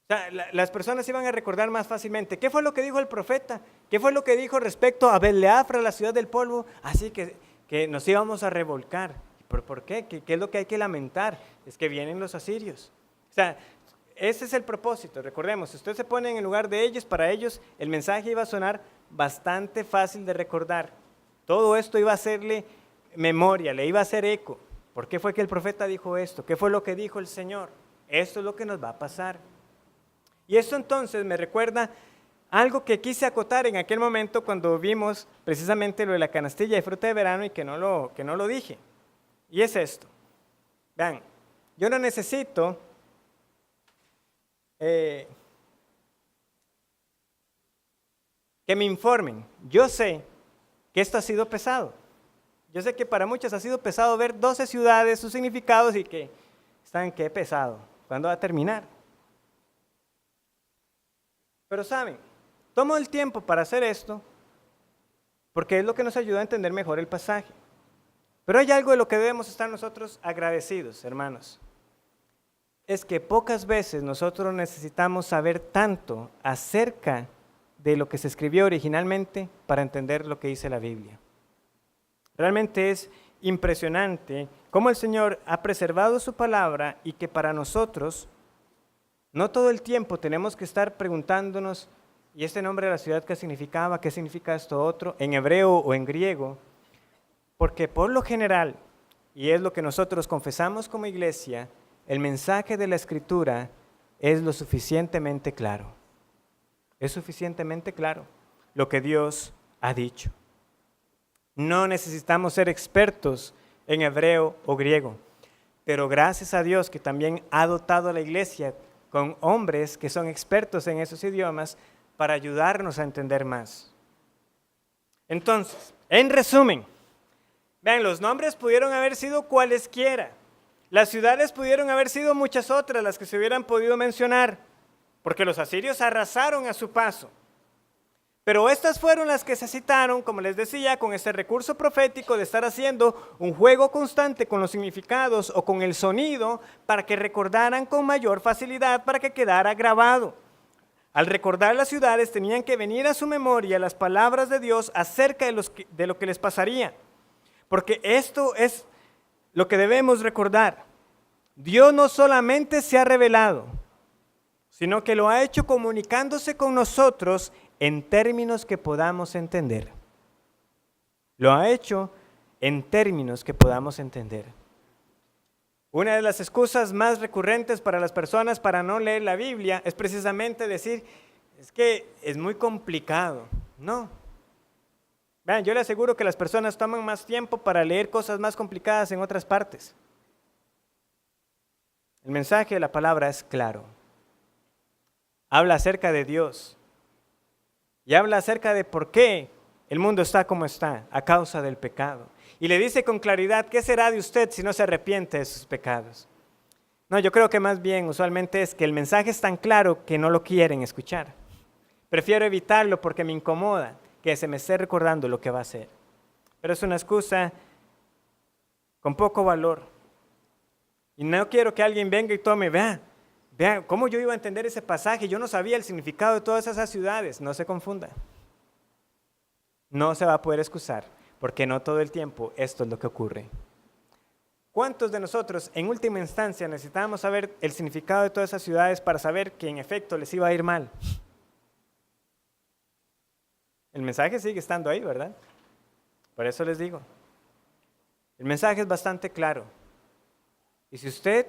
A: O sea, las personas iban a recordar más fácilmente. ¿Qué fue lo que dijo el profeta? ¿Qué fue lo que dijo respecto a Beleafra, la ciudad del polvo? Así que nos íbamos a revolcar. ¿Por qué? ¿Qué es lo que hay que lamentar? Es que vienen los asirios. O sea, ese es el propósito. Recordemos, si usted se pone en el lugar de ellos, para ellos el mensaje iba a sonar bastante fácil de recordar. Todo esto iba a hacerle memoria, le iba a hacer eco. ¿Por qué fue que el profeta dijo esto? ¿Qué fue lo que dijo el Señor? Esto es lo que nos va a pasar. Y esto entonces me recuerda algo que quise acotar en aquel momento cuando vimos precisamente lo de la canastilla de fruta de verano y que no lo dije. Y es esto. Vean, yo no necesito que me informen. Yo sé que esto ha sido pesado. Yo sé que para muchos ha sido pesado ver 12 ciudades, sus significados y que están, qué pesado. ¿Cuándo va a terminar? Pero saben, tomo el tiempo para hacer esto porque es lo que nos ayuda a entender mejor el pasaje. Pero hay algo de lo que debemos estar nosotros agradecidos, hermanos. Es que pocas veces nosotros necesitamos saber tanto acerca de lo que se escribió originalmente para entender lo que dice la Biblia. Realmente es impresionante cómo el Señor ha preservado su palabra y que para nosotros no todo el tiempo tenemos que estar preguntándonos, ¿y este nombre de la ciudad qué significaba? ¿Qué significa esto otro? En hebreo o en griego. Porque por lo general, y es lo que nosotros confesamos como iglesia, el mensaje de la Escritura es lo suficientemente claro. Es suficientemente claro lo que Dios ha dicho. No necesitamos ser expertos en hebreo o griego, pero gracias a Dios que también ha dotado a la iglesia con hombres que son expertos en esos idiomas para ayudarnos a entender más. Entonces, en resumen, vean, los nombres pudieron haber sido cualesquiera. Las ciudades pudieron haber sido muchas otras las que se hubieran podido mencionar, porque los asirios arrasaron a su paso. Pero estas fueron las que se citaron, como les decía, con este recurso profético de estar haciendo un juego constante con los significados o con el sonido para que recordaran con mayor facilidad, para que quedara grabado. Al recordar las ciudades tenían que venir a su memoria las palabras de Dios acerca de lo que les pasaría. Porque esto es lo que debemos recordar. Dios no solamente se ha revelado, sino que lo ha hecho comunicándose con nosotros en términos que podamos entender. Lo ha hecho en términos que podamos entender. Una de las excusas más recurrentes para las personas para no leer la Biblia es precisamente decir, es que es muy complicado. No. Vean, yo le aseguro que las personas toman más tiempo para leer cosas más complicadas en otras partes. El mensaje de la palabra es claro. Habla acerca de Dios. Y habla acerca de por qué el mundo está como está, a causa del pecado. Y le dice con claridad, ¿qué será de usted si no se arrepiente de sus pecados? No, yo creo que más bien usualmente es que el mensaje es tan claro que no lo quieren escuchar. Prefiero evitarlo porque me incomoda que se me esté recordando lo que va a hacer. Pero es una excusa con poco valor. Y no quiero que alguien venga y tome, vea cómo yo iba a entender ese pasaje, yo no sabía el significado de todas esas ciudades. No se confunda. No se va a poder excusar, porque no todo el tiempo esto es lo que ocurre. ¿Cuántos de nosotros en última instancia necesitábamos saber el significado de todas esas ciudades para saber que en efecto les iba a ir mal? El mensaje sigue estando ahí, ¿verdad? Por eso les digo, el mensaje es bastante claro. Y si usted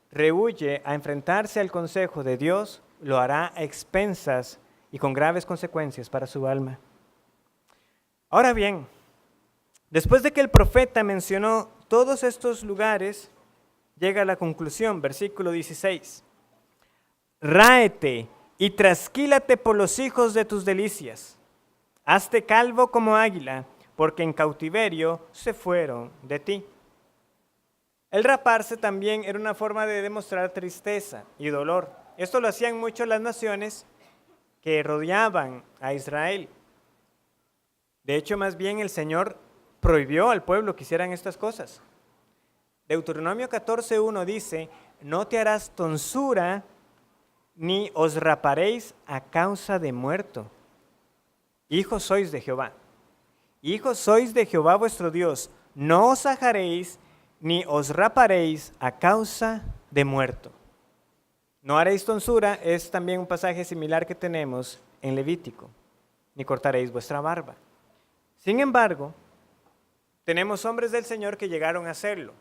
A: rehúye a enfrentarse al consejo de Dios, lo hará a expensas y con graves consecuencias para su alma. Ahora bien, después de que el profeta mencionó todos estos lugares, llega a la conclusión, versículo 16. Ráete y trasquílate por los hijos de tus delicias. Hazte calvo como águila, porque en cautiverio se fueron de ti. El raparse también era una forma de demostrar tristeza y dolor. Esto lo hacían mucho las naciones que rodeaban a Israel. De hecho, más bien el Señor prohibió al pueblo que hicieran estas cosas. Deuteronomio 14:1 dice, no te harás tonsura ni os raparéis a causa de muerto. Hijos sois de Jehová. Hijos sois de Jehová vuestro Dios. No os ajaréis ni os raparéis a causa de muerto. No haréis tonsura es también un pasaje similar que tenemos en Levítico. Ni cortaréis vuestra barba. Sin embargo, tenemos hombres del Señor que llegaron a hacerlo.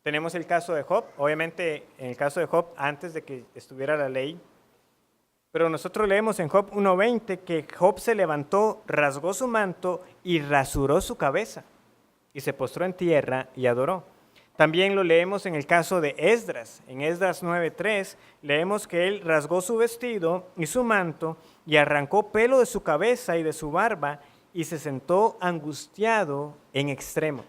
A: Tenemos el caso de Job, obviamente en el caso de Job antes de que estuviera la ley, pero nosotros leemos en Job 1:20 que Job se levantó, rasgó su manto y rasuró su cabeza y se postró en tierra y adoró. También lo leemos en el caso de Esdras. En Esdras 9:3 leemos que él rasgó su vestido y su manto y arrancó pelo de su cabeza y de su barba y se sentó angustiado en extremo.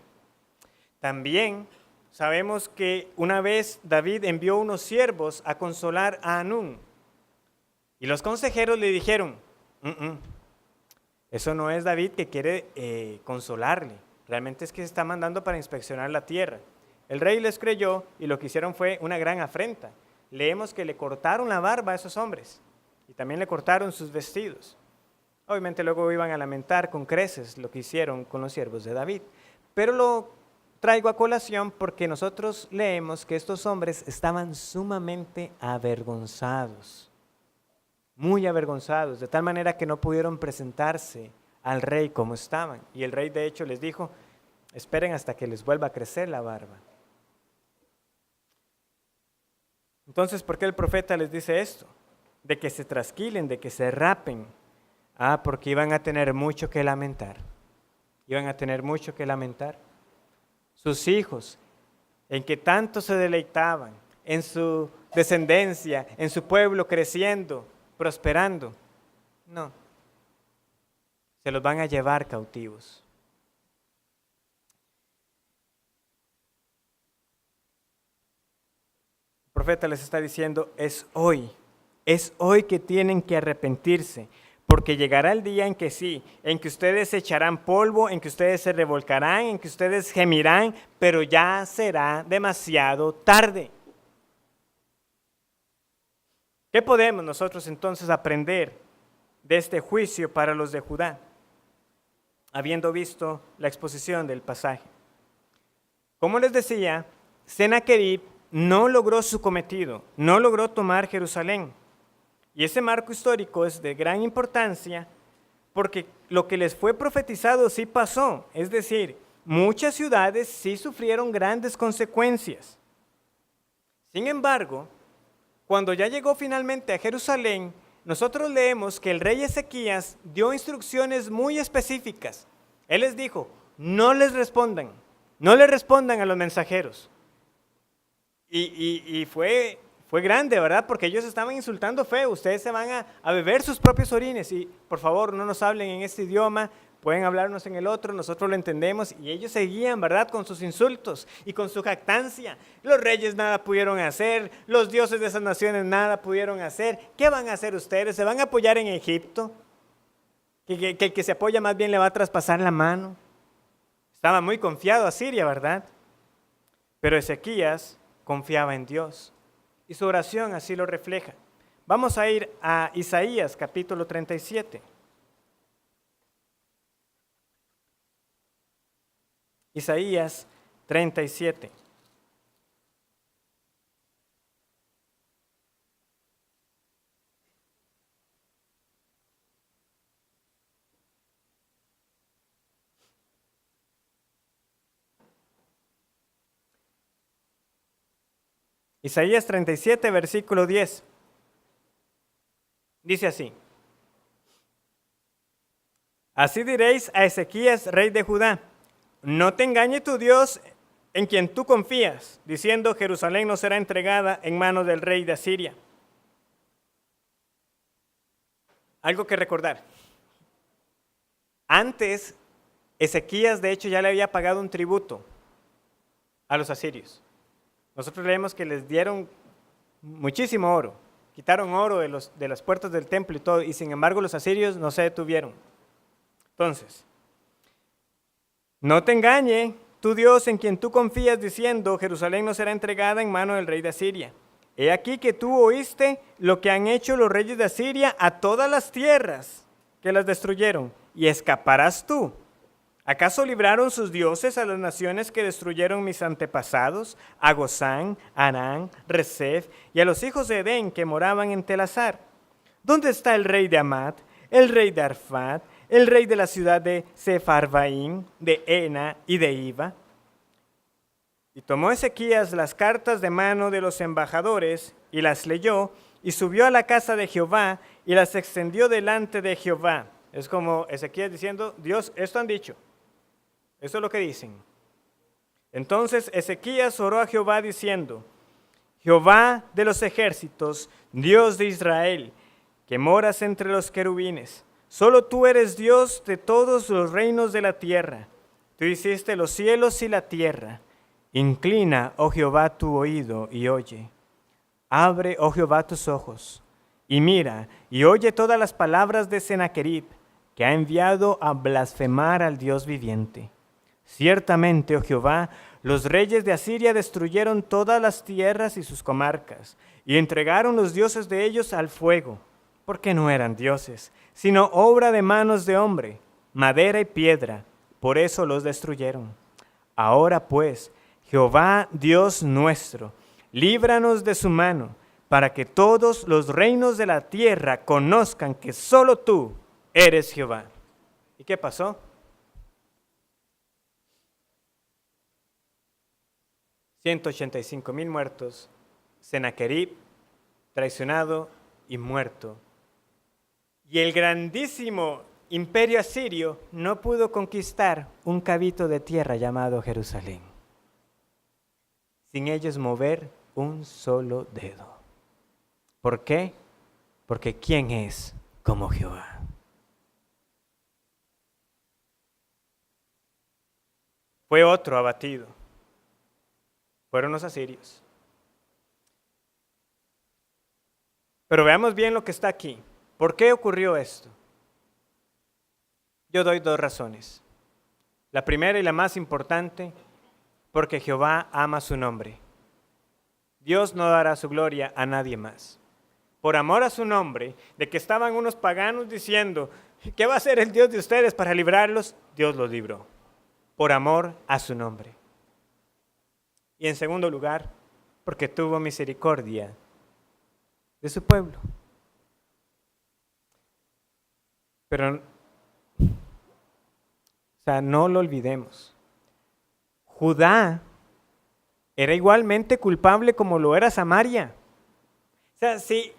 A: También sabemos que una vez David envió unos siervos a consolar a Hanún y los consejeros le dijeron, eso no es David que quiere consolarle, realmente es que se está mandando para inspeccionar la tierra. El rey les creyó y lo que hicieron fue una gran afrenta. Leemos que le cortaron la barba a esos hombres y también le cortaron sus vestidos. Obviamente luego iban a lamentar con creces lo que hicieron con los siervos de David. Pero lo traigo a colación porque nosotros leemos que estos hombres estaban sumamente avergonzados, muy avergonzados, de tal manera que no pudieron presentarse al rey como estaban. Y el rey de hecho les dijo, esperen hasta que les vuelva a crecer la barba. Entonces, ¿por qué el profeta les dice esto? De que se trasquilen, de que se rapen. Porque iban a tener mucho que lamentar. Iban a tener mucho que lamentar. Sus hijos, en que tanto se deleitaban, en su descendencia, en su pueblo creciendo, prosperando. No, se los van a llevar cautivos. El profeta les está diciendo, es hoy que tienen que arrepentirse, porque llegará el día en que sí, en que ustedes echarán polvo, en que ustedes se revolcarán, en que ustedes gemirán, pero ya será demasiado tarde. ¿Qué podemos nosotros entonces aprender de este juicio para los de Judá, habiendo visto la exposición del pasaje? Como les decía, Sennacherib no logró su cometido, no logró tomar Jerusalén. Y ese marco histórico es de gran importancia porque lo que les fue profetizado sí pasó. Es decir, muchas ciudades sí sufrieron grandes consecuencias. Sin embargo, cuando ya llegó finalmente a Jerusalén, nosotros leemos que el rey Ezequías dio instrucciones muy específicas. Él les dijo, no les respondan a los mensajeros. Y fue grande, ¿verdad? Porque ellos estaban insultando feo. Ustedes se van a beber sus propios orines y por favor no nos hablen en este idioma, pueden hablarnos en el otro, nosotros lo entendemos. Y ellos seguían, ¿verdad? Con sus insultos y con su jactancia. Los reyes nada pudieron hacer, los dioses de esas naciones nada pudieron hacer. ¿Qué van a hacer ustedes? ¿Se van a apoyar en Egipto? Que el que se apoya más bien le va a traspasar la mano. Estaba muy confiado Asiria, ¿verdad? Pero Ezequías confiaba en Dios y su oración así lo refleja. Vamos a ir a Isaías capítulo 37. Isaías 37. Isaías 37, versículo 10. Dice así. Así diréis a Ezequías, rey de Judá, no te engañe tu Dios en quien tú confías, diciendo Jerusalén no será entregada en manos del rey de Asiria. Algo que recordar. Antes, Ezequías de hecho ya le había pagado un tributo a los asirios. Nosotros leemos que les dieron muchísimo oro, quitaron oro de las puertas del templo y todo, y sin embargo los asirios no se detuvieron. Entonces, no te engañe tu Dios en quien tú confías diciendo, Jerusalén no será entregada en mano del rey de Asiria. He aquí que tú oíste lo que han hecho los reyes de Asiria a todas las tierras que las destruyeron, y escaparás tú. ¿Acaso libraron sus dioses a las naciones que destruyeron mis antepasados, a Gozán, Harán, Rezef y a los hijos de Edén que moraban en Telasar? ¿Dónde está el rey de Amat, el rey de Arfad, el rey de la ciudad de Sefarvaim, de Ena y de Iva? Y tomó Ezequías las cartas de mano de los embajadores y las leyó y subió a la casa de Jehová y las extendió delante de Jehová. Es como Ezequías diciendo, Dios, esto han dicho. Eso es lo que dicen. Entonces Ezequías oró a Jehová diciendo: Jehová de los ejércitos, Dios de Israel, que moras entre los querubines, solo tú eres Dios de todos los reinos de la tierra. Tú hiciste los cielos y la tierra. Inclina, oh Jehová, tu oído y oye. Abre, oh Jehová, tus ojos, y mira, y oye todas las palabras de Sennacherib, que ha enviado a blasfemar al Dios viviente. Ciertamente, oh Jehová, los reyes de Asiria destruyeron todas las tierras y sus comarcas, y entregaron los dioses de ellos al fuego, porque no eran dioses, sino obra de manos de hombre, madera y piedra, por eso los destruyeron. Ahora pues, Jehová Dios nuestro, líbranos de su mano, para que todos los reinos de la tierra conozcan que solo tú eres Jehová. ¿Y qué pasó? 185,000 muertos, Sennacherib traicionado y muerto. Y el grandísimo imperio asirio no pudo conquistar un cavito de tierra llamado Jerusalén, sin ellos mover un solo dedo. ¿Por qué? Porque ¿quién es como Jehová? Fue otro abatido. Fueron los asirios. Pero veamos bien lo que está aquí. ¿Por qué ocurrió esto? Yo doy 2 razones. La primera y la más importante, porque Jehová ama su nombre. Dios no dará su gloria a nadie más. Por amor a su nombre, de que estaban unos paganos diciendo: ¿qué va a hacer el Dios de ustedes para librarlos? Dios los libró. Por amor a su nombre. Y en segundo lugar, porque tuvo misericordia de su pueblo. Pero, no lo olvidemos. Judá era igualmente culpable como lo era Samaria. O sea, si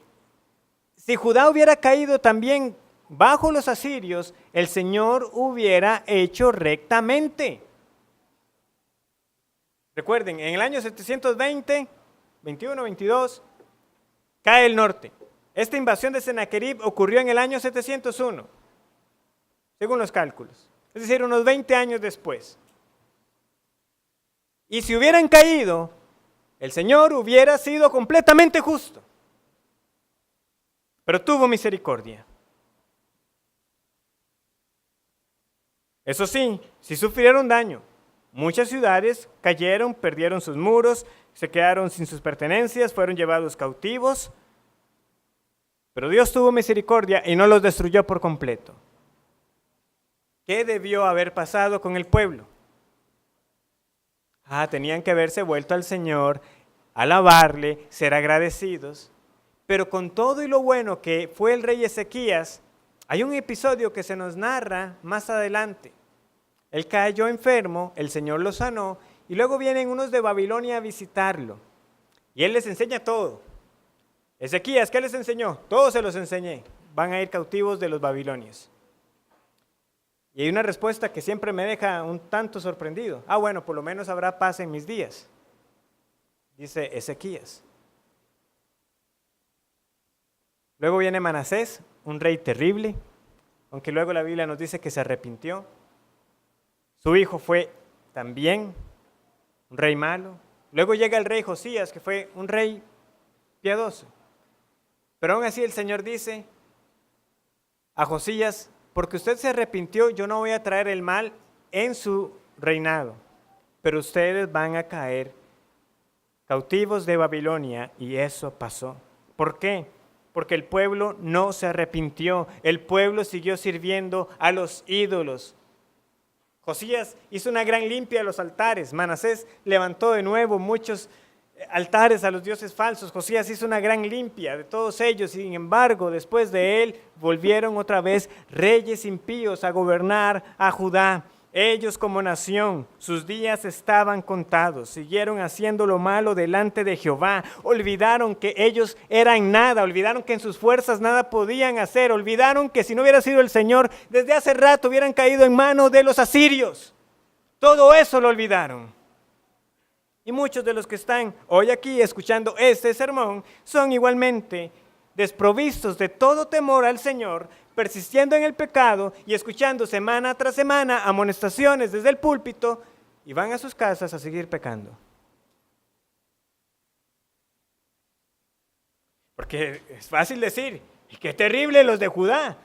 A: Judá hubiera caído también bajo los asirios, el Señor hubiera hecho rectamente. Recuerden, en el año 720, 21, 22, cae el norte. Esta invasión de Sennacherib ocurrió en el año 701, según los cálculos. Es decir, unos 20 años después. Y si hubieran caído, el Señor hubiera sido completamente justo. Pero tuvo misericordia. Eso sí sufrieron daño. Muchas ciudades cayeron, perdieron sus muros, se quedaron sin sus pertenencias, fueron llevados cautivos. Pero Dios tuvo misericordia y no los destruyó por completo. ¿Qué debió haber pasado con el pueblo? Tenían que haberse vuelto al Señor, alabarle, ser agradecidos. Pero con todo y lo bueno que fue el rey Ezequías, hay un episodio que se nos narra más adelante. Él cayó enfermo, el Señor lo sanó, y luego vienen unos de Babilonia a visitarlo. Y él les enseña todo. Ezequías, ¿qué les enseñó? Todo se los enseñé. Van a ir cautivos de los babilonios. Y hay una respuesta que siempre me deja un tanto sorprendido. Bueno, por lo menos habrá paz en mis días, dice Ezequías. Luego viene Manasés, un rey terrible, aunque luego la Biblia nos dice que se arrepintió. Su hijo fue también un rey malo. Luego llega el rey Josías, que fue un rey piadoso. Pero aún así el Señor dice a Josías: porque usted se arrepintió, yo no voy a traer el mal en su reinado, pero ustedes van a caer cautivos de Babilonia. Y eso pasó. ¿Por qué? Porque el pueblo no se arrepintió, el pueblo siguió sirviendo a los ídolos. Josías hizo una gran limpia de los altares. Manasés levantó de nuevo muchos altares a los dioses falsos. Josías hizo una gran limpia de todos ellos. Sin embargo, después de él, volvieron otra vez reyes impíos a gobernar a Judá. Ellos como nación, sus días estaban contados. Siguieron haciendo lo malo delante de Jehová. Olvidaron que ellos eran nada. Olvidaron que en sus fuerzas nada podían hacer. Olvidaron que si no hubiera sido el Señor, desde hace rato hubieran caído en manos de los asirios. Todo eso lo olvidaron. Y muchos de los que están hoy aquí escuchando este sermón son igualmente desprovistos de todo temor al Señor, persistiendo en el pecado y escuchando semana tras semana amonestaciones desde el púlpito, y van a sus casas a seguir pecando. Porque es fácil decir, y qué terrible los de Judá.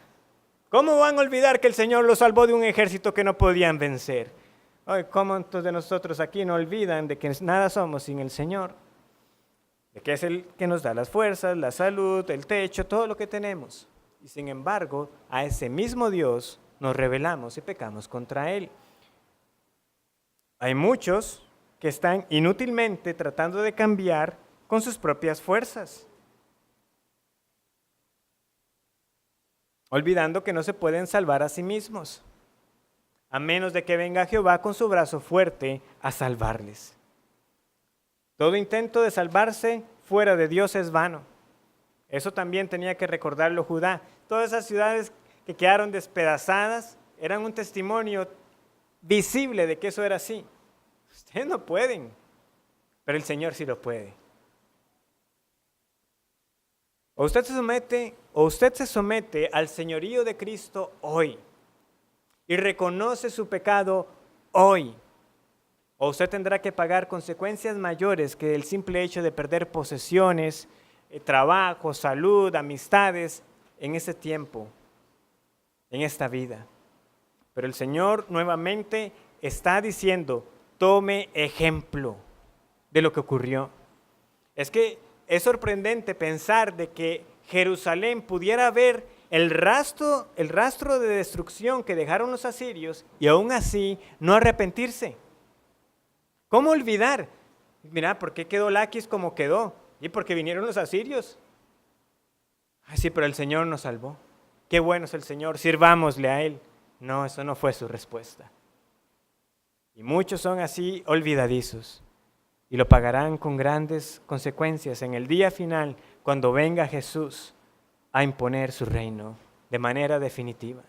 A: ¿Cómo van a olvidar que el Señor los salvó de un ejército que no podían vencer? Ay, ¿cómo entonces de nosotros aquí no olvidan de que nada somos sin el Señor? De que es el que nos da las fuerzas, la salud, el techo, todo lo que tenemos. Y sin embargo, a ese mismo Dios nos rebelamos y pecamos contra Él. Hay muchos que están inútilmente tratando de cambiar con sus propias fuerzas, olvidando que no se pueden salvar a sí mismos, a menos de que venga Jehová con su brazo fuerte a salvarles. Todo intento de salvarse fuera de Dios es vano. Eso también tenía que recordarlo Judá. Todas esas ciudades que quedaron despedazadas eran un testimonio visible de que eso era así. Ustedes no pueden, pero el Señor sí lo puede. O usted se somete al señorío de Cristo hoy y reconoce su pecado hoy, o usted tendrá que pagar consecuencias mayores que el simple hecho de perder posesiones, trabajo, salud, amistades en ese tiempo, en esta vida. Pero el Señor nuevamente está diciendo, tome ejemplo de lo que ocurrió. Es que es sorprendente pensar de que Jerusalén pudiera ver el rastro de destrucción que dejaron los asirios y aún así no arrepentirse. ¿Cómo olvidar? Mira, ¿por qué quedó Laquis como quedó? Y porque vinieron los asirios. Ay, sí, pero el Señor nos salvó. Qué bueno es el Señor, sirvámosle a Él. No, eso no fue su respuesta. Y muchos son así olvidadizos. Y lo pagarán con grandes consecuencias en el día final, cuando venga Jesús a imponer su reino de manera definitiva.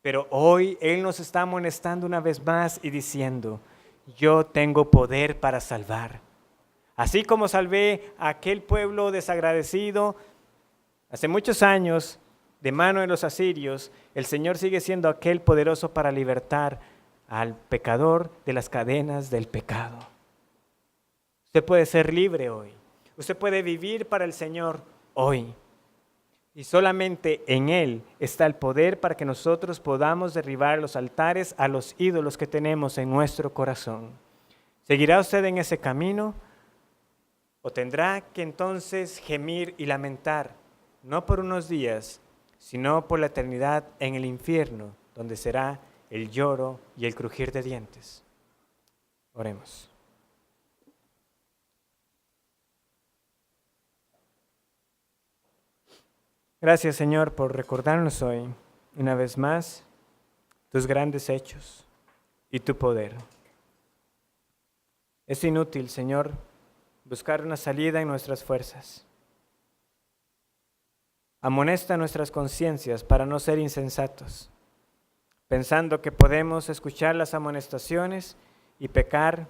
A: Pero hoy Él nos está amonestando una vez más y diciendo, yo tengo poder para salvar. Así como salvé a aquel pueblo desagradecido hace muchos años de mano de los asirios, el Señor sigue siendo aquel poderoso para libertar al pecador de las cadenas del pecado. Usted puede ser libre hoy. Usted puede vivir para el Señor hoy. Y solamente en Él está el poder para que nosotros podamos derribar los altares a los ídolos que tenemos en nuestro corazón. ¿Seguirá usted en ese camino? ¿O tendrá que entonces gemir y lamentar, no por unos días, sino por la eternidad en el infierno, donde será el lloro y el crujir de dientes? Oremos. Gracias, Señor, por recordarnos hoy, una vez más, tus grandes hechos y tu poder. Es inútil, Señor, buscar una salida en nuestras fuerzas. Amonesta nuestras conciencias para no ser insensatos, pensando que podemos escuchar las amonestaciones y pecar,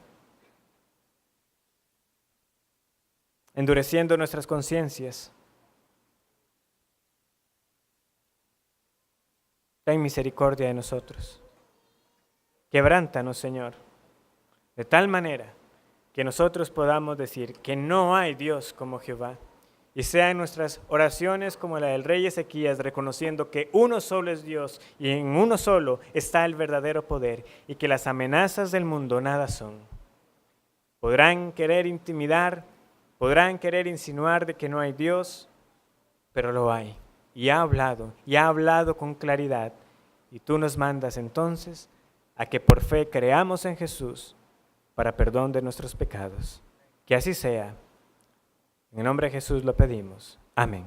A: endureciendo nuestras conciencias. Ten misericordia de nosotros. Quebrántanos, Señor, de tal manera que nosotros podamos decir que no hay Dios como Jehová, y sean nuestras oraciones como la del rey Ezequías, reconociendo que uno solo es Dios y en uno solo está el verdadero poder, y que las amenazas del mundo nada son. Podrán querer intimidar, podrán querer insinuar de que no hay Dios, pero lo hay. Y ha hablado con claridad. Y tú nos mandas entonces a que por fe creamos en Jesús para perdón de nuestros pecados. Que así sea. En el nombre de Jesús lo pedimos. Amén.